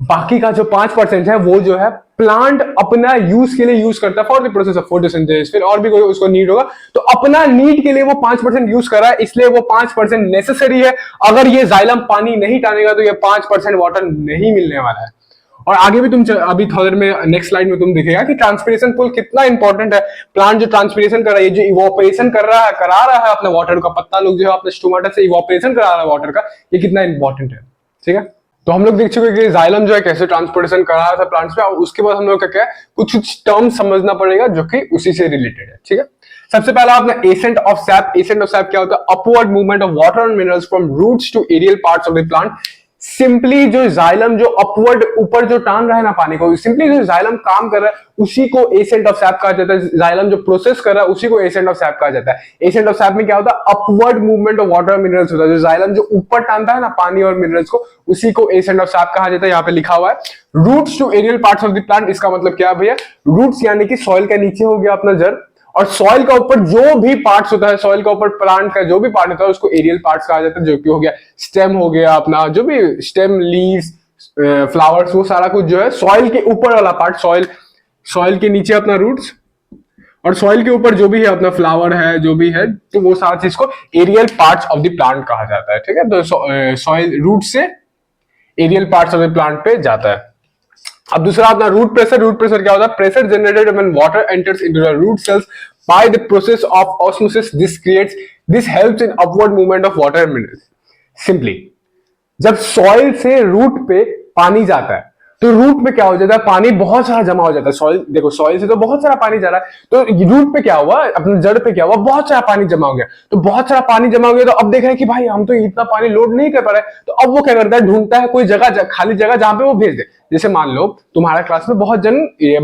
बाकी का जो 5% है वो जो है प्लांट अपना यूज के लिए यूज करता है, for the process of photosynthesis, फिर और भी कोई उसको नीड होगा तो अपना नीड के लिए वो 5% यूज कर रहा है, इसलिए वो 5% नेसेसरी है। अगर ये जाइलम पानी नहीं टानेगा तो ये 5% वाटर नहीं मिलने वाला है। और आगे भी तुम अभी थोड़ी देर में नेक्स्ट स्लाइड में तुम दिखेगा कि ट्रांसपिरेशन पुल कितना इंपॉर्टेंट है। प्लांट जो ट्रांसपिरेशन कर रहा है, जो इवोपरेशन करा रहा है अपने वाटर का, पत्ता लोग जो है अपने स्टोमेटा से इवोपरेशन करा रहा है वाटर का, ये कितना इंपॉर्टेंट है, ठीक है। तो हम लोग देख चुके कि जाइलम जो है कैसे ट्रांसपोर्टेशन कर रहा था प्लांट्स पे, और उसके बाद हम लोग क्या क्या कुछ टर्म समझना पड़ेगा जो कि उसी से रिलेटेड है, ठीक है। सबसे पहला अपना ascent of sap. Ascent of sap क्या होता है? Upward movement of water and minerals from roots to aerial parts of the plant. Simply जो जाइलम जो अपवर्ड ऊपर जो टान रहा है ना पानी को, सिंपली जो जाइलम काम कर रहा है उसी को एसेंट ऑफ सैप कहा जाता है। जाइलम जो प्रोसेस कर रहा है उसी को एसेंट ऑफ सैप कहा जाता है। एसेंट ऑफ सैप में क्या होता है? Upward movement of water minerals होता है। जो जाइलम जो ऊपर टानता है ना पानी और मिनरल्स को, उसी को एसेंट ऑफ सैप कहा जाता है। यहाँ पे लिखा हुआ है roots to aerial parts of the plant. इसका मतलब क्या है भैया? रूट्स यानी कि सॉइल का नीचे हो गया अपना जड़, और सॉइल का ऊपर जो भी पार्ट्स होता है, सॉइल का ऊपर प्लांट का जो भी पार्ट होता है उसको एरियल पार्ट्स कहा जाता है, जो कि हो गया स्टेम, हो गया अपना जो भी स्टेम, लीव्स, फ्लावर्स, वो सारा कुछ जो है सॉइल के ऊपर वाला पार्ट। सॉइल के नीचे अपना रूट्स, और सॉइल के ऊपर जो भी है अपना फ्लावर है, जो भी है, तो वो सारा चीज को aerial parts of the plant कहा जाता है, ठीक है। तो सॉइल रूट से aerial parts of the plant पे जाता है। अब दूसरा अपना रूट प्रेशर। रूट प्रेशर क्या होता है? Pressure generated when water enters into the root cells by the process of osmosis. This helps in upward movement of water minerals. Simply जब सॉइल से रूट पे पानी जाता है तो रूट पे क्या हो जाता है? पानी बहुत सारा जमा हो जाता है। सॉइल देखो, सॉइल से तो बहुत सारा पानी जा रहा है, तो रूट पे क्या हुआ, अपने जड़ पे क्या हुआ? बहुत सारा पानी जमा हो गया। तो बहुत सारा पानी जमा हो गया, तो अब देख रहे हैं कि भाई हम तो इतना पानी लोड नहीं कर पा रहे, तो अब वो क्या करता है? ढूंढता है कोई जगह, खाली जगह जहां पे वो भेज दे। जैसे मान लो तुम्हारा क्लास में बहुत जन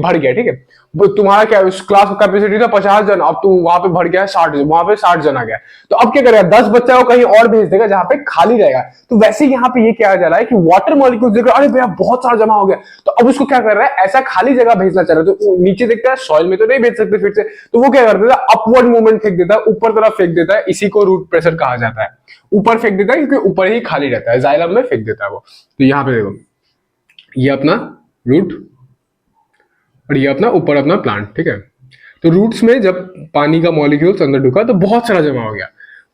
भर गया, ठीक है, तुम्हारा क्या उस क्लास का कैपेसिटी था 50 जन, अब तुम वहां पे भर गया 60 जन, वहां पे 60 जन आ गया, तो अब क्या करेगा? 10 बच्चा को कहीं और भेज देगा जहां पे खाली रहेगा। तो वैसे यहाँ पे ये क्या जा रहा है कि वाटर मॉलिक्यूल देख रहा है, अरे भैया बहुत सारा जमा हो गया, तो अब उसको क्या कर रहा है? ऐसा खाली जगह भेजना चाह रहा है। तो नीचे देखता है सॉइल में तो नहीं भेज सकते फिर से, तो वो क्या कर देता है? अपवर्ड मूवमेंट फेंक देता है, ऊपर तरफ फेंक देता है। इसी को रूट प्रेशर कहा जाता है। ऊपर फेंक देता है क्योंकि ऊपर ही खाली रहता है, जाइलम में फेंक देता है वो। तो यहाँ पे देखो, ये अपना रूट और ये अपना ऊपर अपना प्लांट, ठीक है। तो रूट्स में जब पानी का मॉलिक्यूल्स अंदर ढुका तो बहुत सारा जमा हो गया,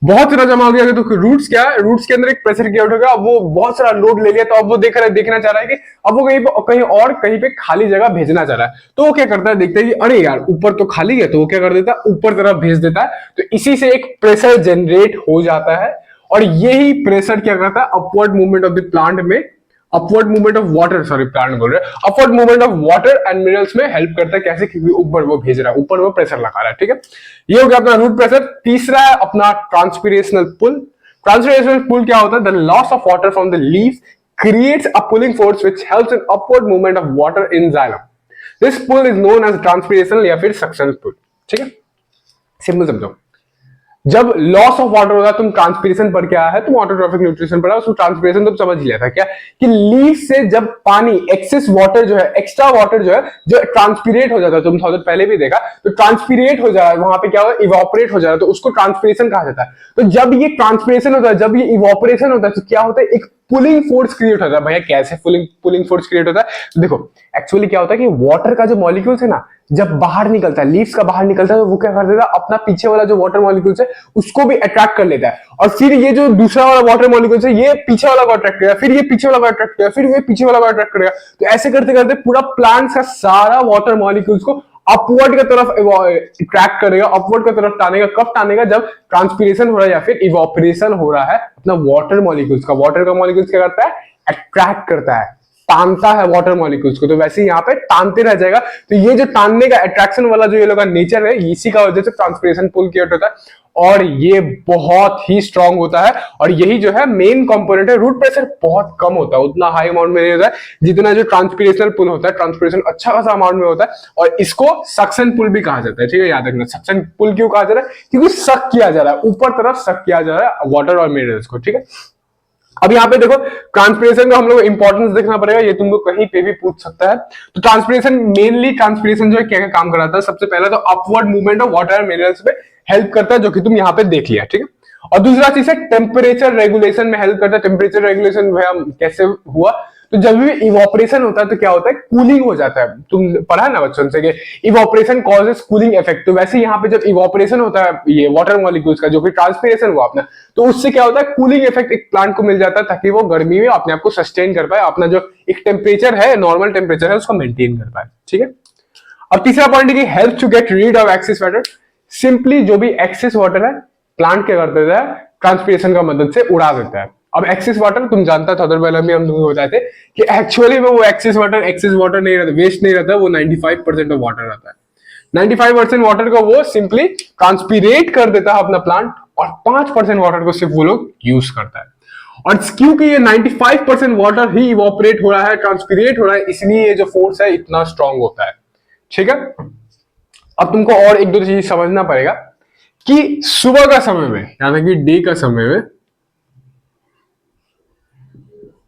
बहुत सारा जमा हो गया। तो रूट्स क्या है? रूट्स के अंदर एक प्रेशर क्रिएट हो गया, अब वो बहुत सारा लोड ले लिया, तो अब वो देखना चाह रहा है कि अब वो कहीं पे खाली जगह भेजना चाह रहा है। तो वो क्या करता है? देखता है कि अरे यार ऊपर तो खाली है, तो वो क्या कर देता है? ऊपर तरफ भेज देता है। तो इसी से एक प्रेशर जनरेट हो जाता है, और यही प्रेशर क्या करता है? Upward movement of the plant में, upward movement of water, sorry plant बोल रहे हैं, upward movement of water and minerals में हेल्प करता है। कैसे? क्योंकि ऊपर वो भेज रहा है, ऊपर वो प्रेशर लगा रहा है, ठीक है। ये हो गया अपना रूट प्रेशर। तीसरा है अपना ट्रांसपिरेशनल पुल। ट्रांसपिरेशनल पुल क्या होता है? The loss of water from the leaves creates a pulling force which helps in upward movement of water in xylem. This pull is known as transpirational या फिर suction pull, ठीक है। सिंपल समझो, जब लॉस ऑफ वाटर होता है, तुम transpiration पर क्या है, तुम ऑटोट्रॉफिक न्यूट्रिशन पर है, उसको ट्रांसपिरेशन तुम समझ लिया था क्या कि लीव से जब पानी एक्सेस वाटर जो है, एक्स्ट्रा वाटर जो है, जो ट्रांसपिरेट हो जाता है, तुम थोड़ा पहले भी देखा, तो ट्रांसपिरेट हो जा रहा है, वहां पे क्या होगा? इवापोरेट हो जा रहा है, तो उसको ट्रांसपिरेशन कहा जाता है। तो जब ये ट्रांसपिरेशन होता है, जब ये इवापोरेशन होता है, तो क्या होता है? एक पुलिंग फोर्स क्रिएट होता है। भैया कैसे पुलिंग फोर्स क्रिएट होता है? देखो एक्चुअली क्या होता है कि वाटर का जो मॉलिक्यूल्स है ना, जब बाहर निकलता है, लीव्स का बाहर निकलता है, तो वो क्या कर देता है? अपना पीछे वाला जो वाटर मॉलिक्यूल्स है उसको भी अट्रैक्ट कर लेता है, और फिर ये जो दूसरा वाला वाटर मॉलिक्यूल्स है ये पीछे वाला को अट्रैक्ट करेगा, फिर ये पीछे वाला को अट्रैक्ट करेगा, फिर ये पीछे वाला को अट्रैक्ट करेगा। तो ऐसे करते करते पूरा प्लांट्स का सारा वाटर मॉलिक्यूल्स को अपवर्ड की तरफ ट्रैक करेगा, अपवर्ड की तरफ टानेगा। कब टानेगा? जब ट्रांसपिरेशन हो रहा है या फिर इवापोरेशन हो रहा है अपना वाटर मॉलिक्यूल्स का। वाटर का मॉलिक्यूल्स क्या करता है? अट्रैक्ट करता है, तानता है वाटर मॉलिक्यूल्स को, तो वैसे ही यहाँ पे तानते रह जाएगा। तो ये जो तानने का अट्रैक्शन वाला जो ये लोग का नेचर है, इसी का वजह से ट्रांसपिरेशन पुल क्रिएट होता है और ये बहुत ही स्ट्रांग होता है। और यही जो है मेन कंपोनेंट है। रूट प्रेशर बहुत कम होता है, उतना हाई अमाउंट में नहीं होता है जितना जो ट्रांसपिरेशनल पुल होता है। ट्रांसपिरेशन अच्छा खासा अमाउंट में होता है और इसको सक्शन पुल भी कहा जाता है। ठीक है, याद रखना सक्शन पुल क्यों कहा जा रहा है, क्योंकि सक किया जा रहा है, ऊपर तरफ सक किया जा रहा है वाटर और मिनरल्स को। ठीक है, अब यहाँ पे देखो ट्रांसपिरेशन का हम लोग इंपॉर्टेंस देखना पड़ेगा, ये तुमको कहीं पे भी पूछ सकता है। तो ट्रांसपिरेशन मेनली ट्रांसपिरेशन जो है क्या क्या काम कराता है, सबसे पहले तो upward movement of water and minerals पे हेल्प करता है, जो कि तुम यहाँ पे देख लिया। ठीक है, और दूसरा चीज है टेम्परेचर रेगुलेशन में हेल्प करता है। टेम्परेचर रेगुलेशन कैसे हुआ, तो जब भी इवोपरेशन होता है तो क्या होता है, कूलिंग हो जाता है। तुम पढ़ा है ना बच्चों से कि इवोपरेशन कॉजेस कूलिंग इफेक्ट, तो वैसे यहाँ पे जब इवोपरेशन होता है ये वाटर मॉलिक्यूल्स का, जो कि ट्रांसपिरेशन हुआ अपना, तो उससे क्या होता है, कूलिंग इफेक्ट एक प्लांट को मिल जाता है ताकि वो गर्मी में अपने आप को सस्टेन कर पाए, अपना जो एक टेम्परेचर है, नॉर्मल टेम्परेचर है, उसको मेंटेन कर पाए। ठीक है, अब तीसरा पॉइंट है कि help to get rid of excess water. Simply जो भी एक्सेस वाटर है प्लांट क्या कर देता है, ट्रांसपिरेशन का मदद से उड़ा देता है। अब एक्सेस वाटर तुम जानता था, थोड़ा पहले हम लोग बताए थे कि एक्चुअली में वो एक्सेस वाटर नहीं रहता, वेस्ट नहीं रहता, वो 95% ऑफ वाटर रहता है। 95% वाटर को वो सिंपली ट्रांसपिरेट कर देता है अपना प्लांट, और 5% वाटर को सिर्फ वो लोग यूज करता है। और क्योंकि ये 95% वाटर ही इवोपरेट हो रहा है, ट्रांसपिरेट हो रहा है, इसलिए ये जो फोर्स है इतना स्ट्रांग होता है। ठीक है, अब तुमको और एक दो चीज समझना पड़ेगा कि सुबह का समय में, यानी कि डे का समय में,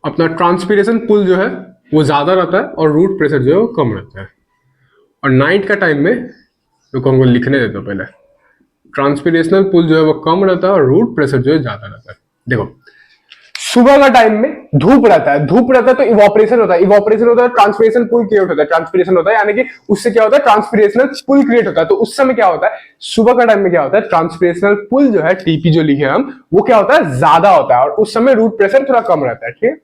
अपना ट्रांसपिरेशन पुल जो है वो ज्यादा रहता है और रूट प्रेशर जो है वो कम रहता है। और नाइट का टाइम में, रुको हमको लिखने देते हो पहले, ट्रांसपिरेशनल पुल जो है वो कम रहता है और रूट प्रेशर जो है ज्यादा रहता है। देखो सुबह का टाइम में धूप रहता है, धूप रहता है तो इवोपरेशन होता है, इवोपरेशन होता है, ट्रांसपिरेशन पुल क्रिएट होता है, ट्रांसपिरेशन होता है, यानी कि उससे क्या होता है, ट्रांसपिरेशनल पुल क्रिएट होता है। तो उस समय क्या होता है, सुबह का टाइम में क्या होता है, ट्रांसपिरेशनल पुल जो है टीपी जो लिखे हम, वो क्या होता है, ज्यादा होता है, और उस समय रूट प्रेशर थोड़ा कम रहता है। ठीक है,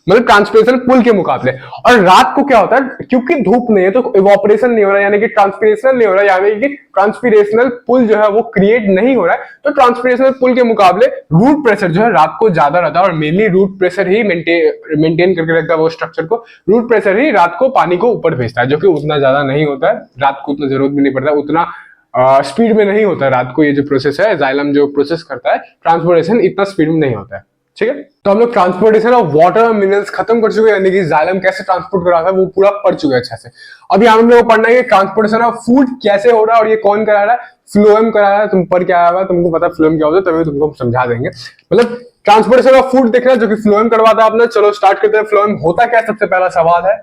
मतलब ट्रांसपिरेशन पुल के मुकाबले। और रात को क्या होता है, क्योंकि धूप नहीं है तो इवोपरेशन नहीं हो रहा है, यानी कि ट्रांसपिरेशन नहीं हो रहा है, यानी कि ट्रांसपिरेशनल पुल जो है वो क्रिएट नहीं हो रहा है, तो ट्रांसपिरेशनल पुल के मुकाबले रूट प्रेशर जो है रात को ज्यादा रहता है। और मेनली रूट प्रेशर ही मेंटेन करके रखता है वो स्ट्रक्चर को, रूट प्रेशर ही रात को पानी को ऊपर भेजता है, जो कि उतना ज्यादा नहीं होता है, रात को उतना जरूरत भी नहीं पड़ता, उतना स्पीड में नहीं होता है रात को। ये जो प्रोसेस है, जाइलम जो प्रोसेस करता है ट्रांसपोर्टेशन, इतना स्पीड में नहीं होता है। ठीक है, तो हम लोग ट्रांसपोर्टेशन ऑफ वाटर और मिनरल्स खत्म कर चुके हैं, यानी कि जाइलम कैसे ट्रांसपोर्ट करा था वो पूरा पढ़ चुके हैं अच्छे से। अब यहाँ हम लोग पढ़ना है कि ट्रांसपोर्टेशन ऑफ फूड कैसे हो रहा है और ये कौन करा रहा है, फ्लोएम करा रहा है। तुम पढ़ के आया हुआ, तुमको पता फ्लोएम क्या होता है, तभी तुमको समझा देंगे। मतलब ट्रांसपोर्टेशन ऑफ फूड देखना जो कि फ्लोएम करवाता है अपना। चलो स्टार्ट करते हैं। फ्लोएम होता क्या है, सबसे पहला सवाल है।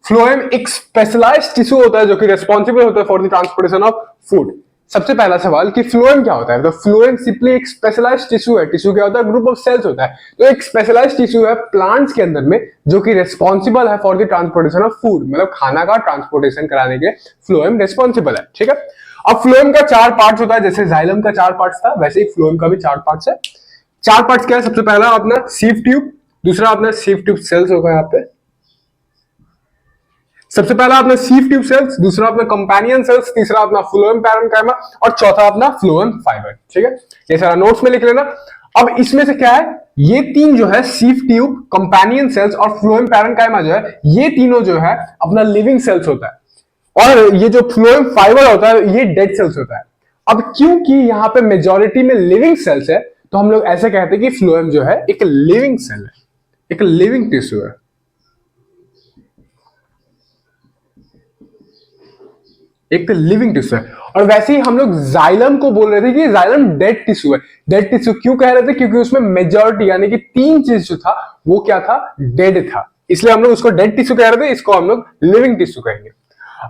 फ्लोएम एक स्पेशलाइज्ड टिश्यू होता है जो कि रिस्पॉन्सिबल होता है for the transportation of food. सबसे पहला सवाल कि फ्लोएम क्या होता है, तो फ्लोएम सिंपली एक स्पेशलाइज्ड टिश्यू है। टिश्यू क्या होता है, ग्रुप ऑफ सेल्स होता है। तो एक स्पेशलाइज्ड टिश्यू है प्लांट्स के अंदर में जो कि रिस्पॉन्सिबल है for the transportation of food, मतलब खाना का ट्रांसपोर्टेशन कराने के फ्लोएम रिस्पॉन्सिबल है। ठीक है, अब फ्लोएम का 4 पार्ट्स होता है, जैसे जाइलम का 4 पार्ट्स था वैसे ही फ्लोएम का भी 4 पार्ट्स है। 4 पार्ट्स क्या है, सबसे पहला अपना सीव ट्यूब, दूसरा अपना सीव ट्यूब सेल्स होगा यहाँ पे, सबसे पहला अपना सीव ट्यूब सेल्स, दूसरा अपना कंपेनियन सेल्स, तीसरा अपना फ्लोएम पैरेन्काइमा और चौथा अपना फ्लोएम फाइबर। ठीक है, ये सारा नोट्स में लिख लेना। अब इसमें से क्या है, ये तीन जो है सीव ट्यूब, कंपेनियन सेल्स और फ्लोएम पैरेन्काइमा जो है, ये तीनों जो है अपना लिविंग सेल्स होता है, और ये जो फ्लोएम फाइबर होता है ये डेड सेल्स होता है। अब क्योंकि यहाँ पे मेजोरिटी में लिविंग सेल्स है तो हम लोग ऐसे कहते हैं कि फ्लोएम जो है एक लिविंग सेल है, एक लिविंग टिश्यू है। एक लिविंग टिश्यू है। और वैसे ही हम लोग जाइलम को बोल रहे थे कि जाइलम डेड टिश्यू है। डेड टिश्यू क्यों कह रहे थे, क्योंकि उसमें मेजॉरिटी यानी कि 3 चीज जो था वो क्या था, डेड था, इसलिए हम लोग उसको डेड टिश्यू कह रहे थे, इसको हम लोग लिविंग टिश्यू कहेंगे।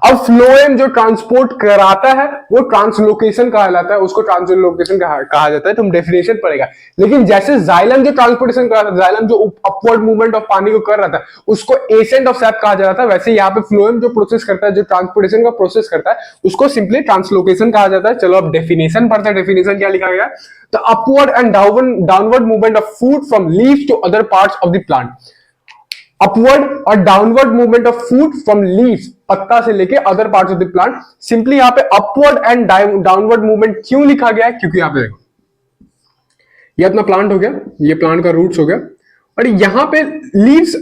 अब फ्लोएम जो ट्रांसपोर्ट कराता है वो ट्रांसलोकेशन कहलाता है, उसको ट्रांसलोकेशन कहा जाता है, तुम डेफिनेशन पढ़ेगा। लेकिन जैसे जाइलम जो ट्रांसपोर्टेशन कर रहा था, जाइलम जो अपवर्ड मूवमेंट ऑफ पानी को कर रहा था उसको एसेंट ऑफ सैप कहा जा रहा था, वैसे यहाँ पे फ्लोएम जो प्रोसेस करता है, जो ट्रांसपोर्टेशन का प्रोसेस करता है, उसको सिंपली ट्रांसलोकेशन कहा जाता है। चलो अब डेफिनेशन पढ़ते हैं। डेफिनेशन क्या लिखा गया, the upward and downward movement of food from leaves to other parts of the plant. Upward और downward movement of food from leaves, पत्ता से लेके other parts of the plant. Simply यहाँ पे अपवर्ड एंड डाउनवर्ड मूवमेंट क्यों लिखा गया है, क्योंकि यहाँ पे देखो ये अपना प्लांट हो गया, ये प्लांट का रूट्स हो गया, और यहाँ पे लीव्स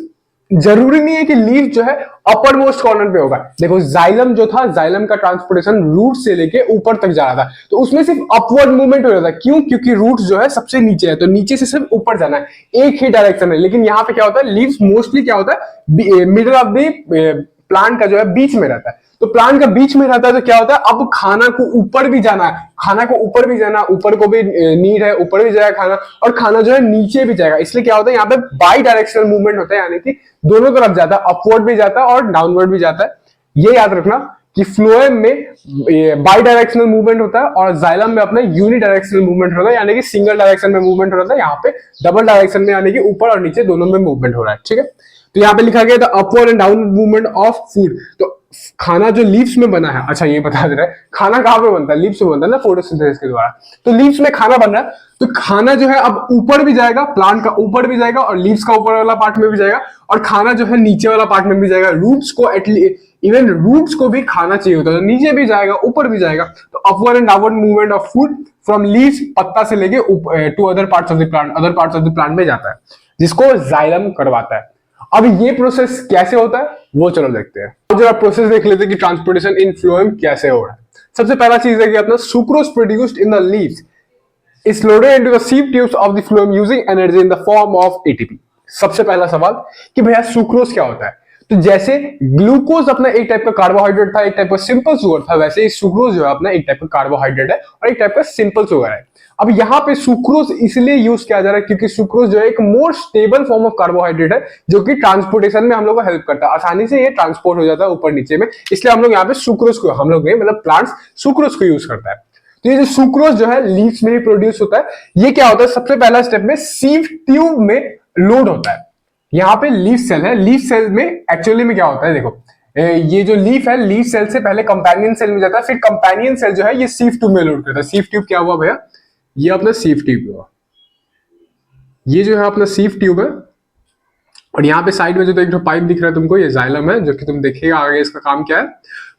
जरूरी नहीं है कि लीफ जो है अपर मोस्ट कॉर्नर पे होगा। देखो जाइलम जो था, जाइलम का ट्रांसपोर्टेशन रूट से लेके ऊपर तक जा रहा था, तो उसमें सिर्फ अपवर्ड मूवमेंट हो रहा था। क्यों? क्योंकि रूट जो है सबसे नीचे है, तो नीचे से सिर्फ ऊपर जाना है, एक ही डायरेक्शन है। लेकिन यहाँ पे क्या होता है, लीव्स मोस्टली क्या होता है, मिडल ऑफ द प्लांट का जो है बीच में रहता है। तो प्लांट का बीच में रहता है तो क्या होता है, अब खाना को ऊपर भी जाना है, खाना को ऊपर भी जाना, ऊपर को भी नीड है, ऊपर भी जाएगा खाना, और खाना जो है नीचे भी जाएगा। इसलिए क्या होता है, यहाँ पे बाई डायरेक्शनल मूवमेंट होता है, यानी कि दोनों तरफ जाता है, अपवर्ड भी जाता है और डाउनवर्ड भी जाता है। ये याद रखना कि फ्लोएम में बाई डायरेक्शनल मूवमेंट होता है और जाइलम में अपना यूनि डायरेक्शनल मूवमेंट होता है, यानी कि सिंगल डायरेक्शन में मूवमेंट हो रहा था। यहाँ पे डबल डायरेक्शन में, यानी कि ऊपर और नीचे दोनों में मूवमेंट हो रहा है। ठीक है, तो यहाँ पे लिखा गया था upward and downward movement of food. तो खाना जो लीव्स में बना है, अच्छा ये बता दे रहा है, खाना कहां पे बनता है, लीव्स में बनता है ना, फोटोसिंथेसिस के द्वारा। तो लीव्स में खाना बन रहा है, तो खाना जो है अब ऊपर भी जाएगा, प्लांट का ऊपर भी जाएगा और लीव्स का ऊपर वाला पार्ट में भी जाएगा, और खाना जो है नीचे वाला पार्ट में भी जाएगा। रूट्स को एटलीस्ट, इवन रूट्स को भी खाना चाहिए होता है, तो नीचे भी जाएगा ऊपर भी जाएगा। तो upward and downward movement of food from leaves, पत्ता से लेके to other parts of the plant, other parts of the plant में जाता है, जिसको जाइलम करवाता है। अब ये प्रोसेस कैसे होता है वो चलो देखते हैं। तो जरा प्रोसेस देख लेते हैं कि ट्रांसपोर्टेशन इन फ्लोएम कैसे हो रहा है। सबसे पहला चीज है कि अपना sucrose produced in the leaves is loaded into the sieve tubes of the phloem using energy in the form of ATP। सबसे पहला सवाल कि भैया सुक्रोज क्या होता है। तो जैसे ग्लूकोज अपना एक टाइप का कार्बोहाइड्रेट था, एक टाइप का सिंपल शुगर था, वैसे ही सुक्रोज जो है अपना एक टाइप का कार्बोहाइड्रेट है और एक टाइप का सिंपल शुगर है। अब यहाँ पे सुक्रोज इसलिए यूज किया जा रहा है क्योंकि सुक्रोज जो है एक more stable form of carbohydrate है, जो कि ट्रांसपोर्टेशन में हम लोग को हेल्प करता है, आसानी से ये ट्रांसपोर्ट हो जाता है ऊपर नीचे में। इसलिए हम लोग यहाँ पे सुक्रोज को, हम लोग मतलब प्लांट्स सुक्रोज को यूज करता है। तो ये जो सुक्रोज जो है लीव्स में ही प्रोड्यूस होता है। ये क्या होता है, सबसे पहला स्टेप में सीव ट्यूब में लोड होता है। यहाँ पे लीफ सेल है, लीफ सेल में एक्चुअली में क्या होता है, देखो ये जो लीफ है, लीफ सेल से पहले कंपेनियन सेल में जाता है, फिर कंपेनियन सेल जो है ये सीव ट्यूब में लोड करता है। सीव ट्यूब क्या हुआ भैया, ये अपना सीव ट्यूब हुआ, ये जो है अपना सीव ट्यूब है, और यहाँ पे साइड में जो एक पाइप दिख रहा है तुमको, ये जाइलम है, जो कि तुम देखिएगा आगे इसका काम क्या है।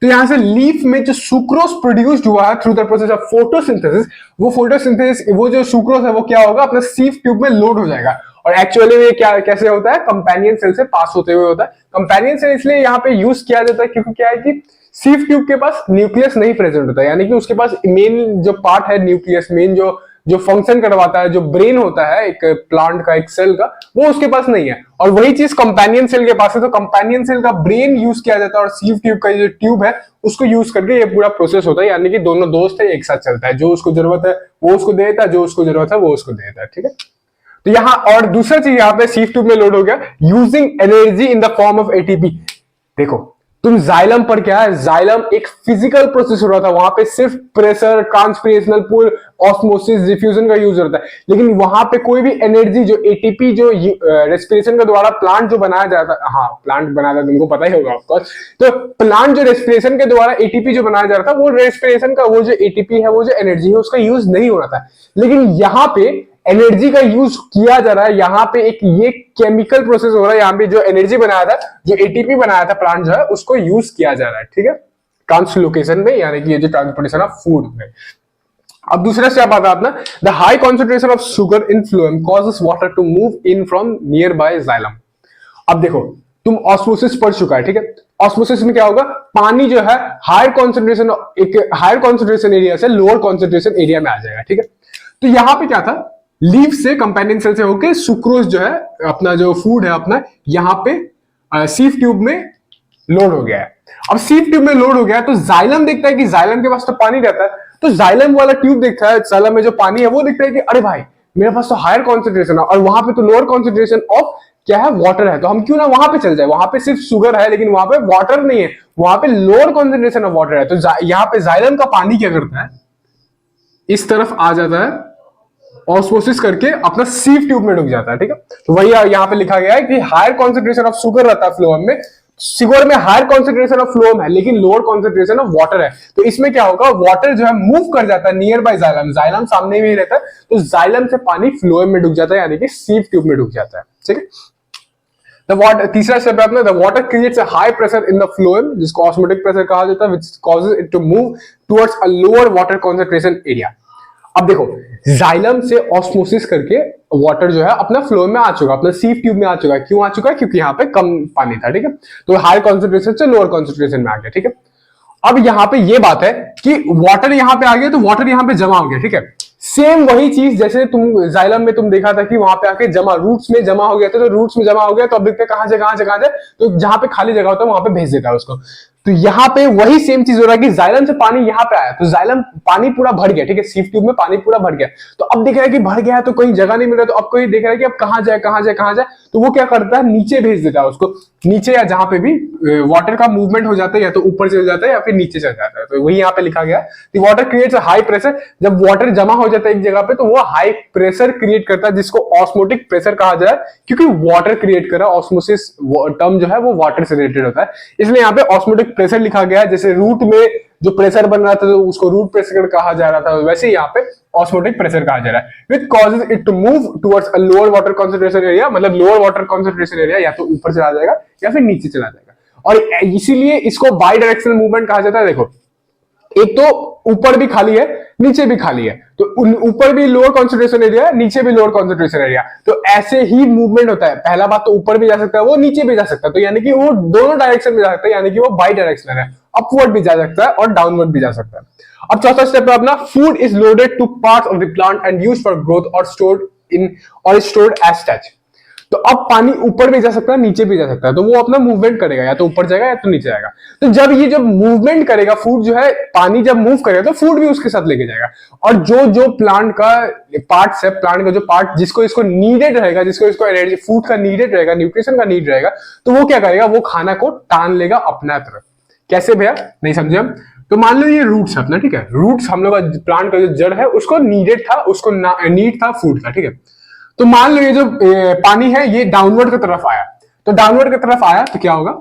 तो यहाँ से लीफ में जो सुक्रोज प्रोड्यूस्ड हुआ है through the process of photosynthesis, वो फोटोसिंथेसिस, वो जो सुक्रोज है वो क्या होगा, अपना सीव ट्यूब में लोड हो जाएगा। और एक्चुअली में क्या कैसे होता है, कंपेनियन सेल से पास होते हुए होता है। कंपेनियन सेल इसलिए यहाँ पे यूज किया जाता है क्योंकि क्या है कि सीव ट्यूब के पास न्यूक्लियस नहीं प्रेजेंट होता है, यानी कि उसके पास मेन जो पार्ट है न्यूक्लियस, मेन जो फंक्शन करवाता है, जो ब्रेन होता है एक प्लांट का, एक सेल का, वो उसके पास नहीं है। और वही चीज कंपेनियन सेल के पास है, तो कंपेनियन सेल का ब्रेन यूज किया जाता है और सीव ट्यूब का जो ट्यूब है उसको यूज करके ये पूरा प्रोसेस होता है। यानी कि दोनों दोस्त है, एक साथ चलता है, जो उसको जरूरत है वो उसको दे देता है, जो उसको जरूरत है वो उसको दे देता है। ठीक है, तो यहाँ और दूसरा चीज यहाँ पे सीव ट्यूब में लोड हो गया using energy in the form of ATP. देखो तुम जाइलम पर क्या है, जाइलम एक फिजिकल प्रोसेस हो रहा था, वहां पे सिर्फ प्रेशर, ट्रांसपिरेशनल पुल, ऑस्मोसिस, डिफ्यूजन का यूज होता है, लेकिन वहां पे कोई भी एनर्जी, जो एटीपी जो रेस्पिरेशन के द्वारा प्लांट जो बनाया जाता है, हाँ प्लांट बनाया था, तुमको पता ही होगा ऑफकोर्स। तो प्लांट जो रेस्पिरेशन के द्वारा एटीपी जो बनाया जा रहा था, वो रेस्पिरेशन का वो जो एटीपी है, वो जो एनर्जी है, उसका यूज नहीं हो रहा था। लेकिन यहाँ पे एनर्जी का यूज किया जा रहा है। यहाँ पे एक ये केमिकल प्रोसेस हो रहा है, यहाँ पे जो एनर्जी बनाया था, जो एटीपी बनाया था प्लांट जो है, उसको यूज किया जा रहा है। ठीक है, ट्रांसलोकेशन में, यानी कि ये जो ट्रांसपोर्टेशन ऑफ फूड में। अब दूसरा स्टेप आता है अपना, the high concentration of sugar in phloem causes water to move in from near by xylem. अब देखो तुम ऑस्मोसिस पढ़ चुका है, ठीक है। ऑस्मोसिस में क्या होगा, पानी जो है हायर कॉन्सेंट्रेशन, एक हायर कॉन्सेंट्रेशन एरिया से लोअर कॉन्सेंट्रेशन एरिया में आ जाएगा। ठीक है, तो यहां पे क्या था, लीफ से, कंपेनियन सेल से होके सुक्रोज जो है अपना जो फूड है अपना, यहाँ पे सीव ट्यूब में लोड हो गया है। अब सीव ट्यूब में लोड हो गया तो जाइलम देखता है कि जाइलम के पास तो पानी रहता है, तो जाइलम वाला ट्यूब देखता है, जाइलम में जो पानी है वो देखता है कि अरे भाई मेरे पास तो हायर कॉन्सेंट्रेशन है और वहां पे तो लोअर कॉन्सेंट्रेशन ऑफ क्या है, वाटर है, तो हम क्यों ना वहां पे चल जाए। वहां पे सिर्फ शुगर है लेकिन वहां पे वाटर नहीं है, वहां पे लोअर कॉन्सेंट्रेशन ऑफ वाटर है। तो यहाँ पे जाइलम का पानी क्या करता है, इस तरफ आ जाता है, ऑस्मोसिस करके अपना सीव ट्यूब में डूब जाता है। ठीक है, तो वही यहाँ पे लिखा गया है कि हायर कॉन्सेंट्रेशन ऑफ शुगर रहता है फ्लोएम में, शुगर में हायर कॉन्सेंट्रेशन ऑफ फ्लोएम है लेकिन लोअर कॉन्सेंट्रेशन ऑफ वाटर है। तो इसमें क्या होगा, वाटर जो है मूव कर जाता है नियर बाय जाइलम, जाइलम सामने में ही रहता है, तो जाइलम से पानी फ्लोएम में डूब जाता है, यानी कि सीव ट्यूब में डूब जाता है। ठीक है, तीसरा स्टेप है अपना, the water creates a high pressure in the phloem, जिसको ऑस्मोटिक प्रेशर कहा जाता है, which causes it to move towards a lower water concentration area. अब देखो जाइलम से ऑस्मोसिस करके वाटर जो है अपना फ्लो में आ चुका, अपना सीव ट्यूब में आ चुका है। क्यों आ चुका है? क्योंकि यहाँ पे कम पानी था, ठीक है। तो हाई कॉन्सेंट्रेशन से लोअर कॉन्सेंट्रेशन में आ गया, ठीक है। अब यहाँ पे ये बात है कि वाटर यहाँ पे आ गया, तो वाटर यहाँ पे जमा हो गया, ठीक है। सेम वही चीज जैसे तुम जाइलम में तुम देखा था कि वहां पे आके जमा, रूट्स में जमा हो गया था, तो रूट्स में जमा हो गया तो अब देखते कहां से कहां से कहां से, तो जहां पे खाली जगह होता है वहां पे भेज देता है उसको। तो यहाँ पे वही सेम चीज हो रहा है कि जाइलम से पानी यहाँ पे आया, तो जाइलम पानी पूरा भर गया, ठीक है, सीव ट्यूब में पानी पूरा भर गया। तो अब देख रहा है कि भर गया है तो कोई जगह नहीं मिल रहा, तो अब कोई देख रहा है कि अब कहां जाए कहां जाए कहां जाए, तो वो क्या करता है, नीचे भेज देता है उसको, नीचे या जहां पे भी वाटर का मूवमेंट हो जाता है, या तो ऊपर चल जाता है या फिर नीचे चल जाता है। तो वही यहाँ पे लिखा गया है, वाटर क्रिएट्स हाई प्रेशर। जब वाटर जमा हो जाता है एक जगह पे तो वो हाई प्रेशर क्रिएट करता है, जिसको ऑस्मोटिक प्रेशर कहा जाए, क्योंकि वाटर क्रिएट कर रहा है। ऑस्मोसिस टर्म जो है वो वाटर से रिलेटेड होता है, इसलिए यहाँ पे ऑस्मोटिक प्रेशर लिखा गया है। जैसे रूट में जो प्रेशर बन रहा था तो उसको रूट प्रेशर कहा जा रहा था, वैसे ही यहाँ पे ऑस्मोटिक प्रेशर कहा जा रहा है, which causes it to move towards a lower water concentration area. मतलब लोअर वाटर कंसंट्रेशन एरिया या तो ऊपर चला जाएगा या फिर नीचे चला जाएगा, और इसीलिए इसको बाई डायरेक्शनल मूवमेंट कहा जाता है। देखो, एक तो ऊपर भी खाली है नीचे भी खाली है, तो ऊपर भी लोअर कॉन्सेंट्रेशन एरिया है, नीचे भी लोअर कॉन्सेंट्रेशन एरिया, तो ऐसे ही मूवमेंट होता है। पहला बात तो ऊपर भी जा सकता है, वो नीचे भी जा सकता है, तो यानी कि वो दोनों डायरेक्शन में जा सकता है, यानी कि वो बाई डायरेक्शनल है, अपवर्ड भी जा सकता है और डाउनवर्ड भी जा सकता है। अब चौथा स्टेप है अपना, food is loaded two parts of the plant and used for growth और स्टोर्ड एज सच। तो अब पानी ऊपर भी जा सकता है नीचे भी जा सकता है, तो वो अपना मूवमेंट करेगा, या तो ऊपर जाएगा या तो नीचे जाएगा। तो जब मूवमेंट करेगा फूड जो है, पानी जब मूव करेगा तो फूड भी उसके साथ लेके जाएगा। और जो जो प्लांट का पार्ट्स है, प्लांट का जो पार्ट जिसको इसको नीडेड रहेगा, जिसको इसको एनर्जी फूड का नीडेड रहेगा, न्यूट्रिशन का नीड रहेगा, तो वो क्या करेगा, वो खाना को टान लेगा अपना तरफ। कैसे भैया, नहीं समझे हम? तो मान लो ये रूट्स है अपना, ठीक है, रूट्स हम लोग का प्लांट का जो जड़ है उसको नीडेड था, उसको नीड था फूड का, ठीक है। तो मान लो ये जो पानी है ये डाउनवर्ड की तरफ आया, तो डाउनवर्ड की तरफ आया तो क्या होगा,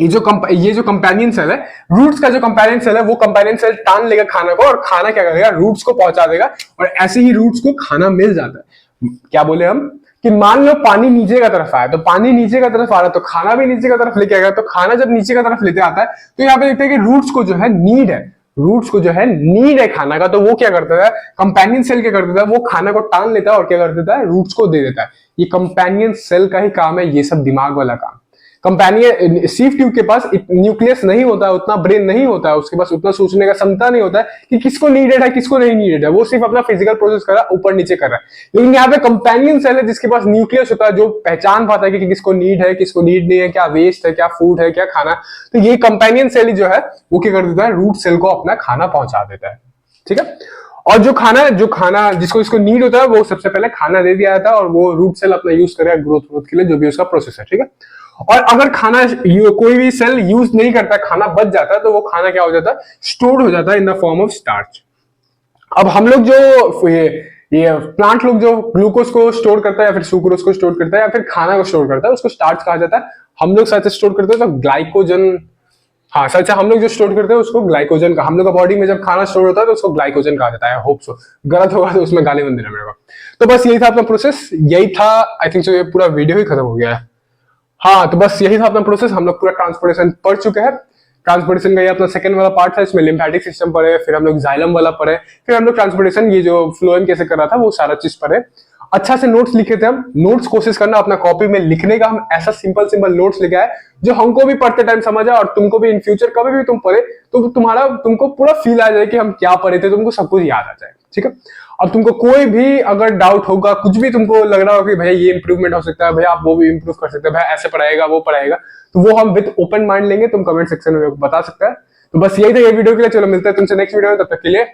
ये जो कंपेनियन सेल है, रूट्स का जो कंपेनियन सेल है, वो कंपेनियन सेल टान लेगा खाना को, और खाना क्या करेगा, रूट्स को पहुंचा देगा, और ऐसे ही रूट्स को खाना मिल जाता है। क्या बोले हम कि मान लो पानी नीचे का तरफ आया, तो पानी नीचे का तरफ आ रहा है तो खाना भी नीचे का तरफ लेके आएगा, तो खाना जब नीचे का तरफ लेते आता है तो यहाँ पे देखते हैं कि रूट्स को जो है नीड है, रूट्स को जो है नीड है खाना का, तो वो क्या करता है, कंपेनियन सेल क्या कर देता है, वो खाना को टान लेता है और क्या कर देता है, रूट्स को दे देता है। ये कंपेनियन सेल का ही काम है, ये सब दिमाग वाला काम। कंपेनियन सीव ट्यूब के पास न्यूक्लियस नहीं होता है, उतना ब्रेन नहीं होता है, उसके पास उतना सोचने का क्षमता नहीं होता है कि किसको नीडेड है किसको नहीं नीडेड है, वो सिर्फ अपना फिजिकल प्रोसेस कर रहा है, ऊपर नीचे कर रहा है। लेकिन यहाँ पे कंपेनियन सेल है जिसके पास न्यूक्लियस होता है, जो पहचान पाता है कि किसको नीड है किसको नीड नहीं है, क्या वेस्ट है, क्या फूड है, क्या खाना। तो ये कंपेनियन सेल जो है वो क्या कर देता है, रूट सेल को अपना खाना पहुंचा देता है, ठीक है। और जो खाना जिसको इसको नीड होता है वो सबसे पहले खाना दे दिया जाता है, और वो रूट सेल अपना यूज करेगा ग्रोथ के लिए, जो भी उसका प्रोसेस है, ठीक है। और अगर खाना कोई भी सेल यूज नहीं करता, खाना बच जाता है, तो वो खाना क्या हो जाता है, स्टोर हो जाता है in the form of starch. अब हम लोग जो ये प्लांट लोग जो ग्लूकोज को स्टोर करता है या फिर सुक्रोज को स्टोर करता है या फिर खाना को स्टोर करता है, उसको स्टार्च कहा जाता है। हम लोग साथ स्टोर करते हैं तो ग्लाइकोजन, हाँ सच है, हम लोग जो स्टोर करते हैं उसको ग्लाइकोजन का, हम लोग का बॉडी में जब खाना स्टोर होता है तो उसको ग्लाइकोजन कहा जाता है। होप सो, गलत होगा तो उसमें गाली मत देना मेरे को। तो बस यही था अपना प्रोसेस, यही था, आई थिंक सो ये पूरा वीडियो ही खत्म हो गया है। हाँ, तो बस यही था अपना प्रोसेस, हम लोग पूरा ट्रांसपोर्टेशन पढ़ चुके हैं। ट्रांसपोर्टेशन का ये अपना सेकंड वाला पार्ट था, इसमें लिम्फेटिक सिस्टम पढ़े, फिर हम लोग जाइलम वाला पढ़े, फिर हम लोग ट्रांसपोर्टेशन ये जो फ्लोएम कैसे कर रहा था वो सारा चीज पढ़े। अच्छा से नोट्स लिखे थे हम, नोट्स कोशिश करना अपना कॉपी में लिखने का, हम ऐसा सिंपल नोट्स लिखा है जो हमको भी पढ़ते टाइम समझ आए और तुमको भी इन फ्यूचर कभी भी तुम पढ़े तो तुमको पूरा फील आ जाए कि हम क्या पढ़े थे, तुमको सब कुछ याद आ जाए, ठीक है। अब तुमको कोई भी अगर डाउट होगा, कुछ भी तुमको लग रहा हो कि भैया ये इंप्रूवमेंट हो सकता है, भैया आप वो भी इंप्रूव कर सकते हैं, भैया ऐसे पढ़ाएगा वो पढ़ाएगा, तो वो हम विद ओपन माइंड लेंगे, तुम कमेंट सेक्शन में बता सकते हैं। तो बस यही था ये वीडियो के लिए, चलो मिलते हैं तुमसे नेक्स्ट वीडियो में, तब तक के लिए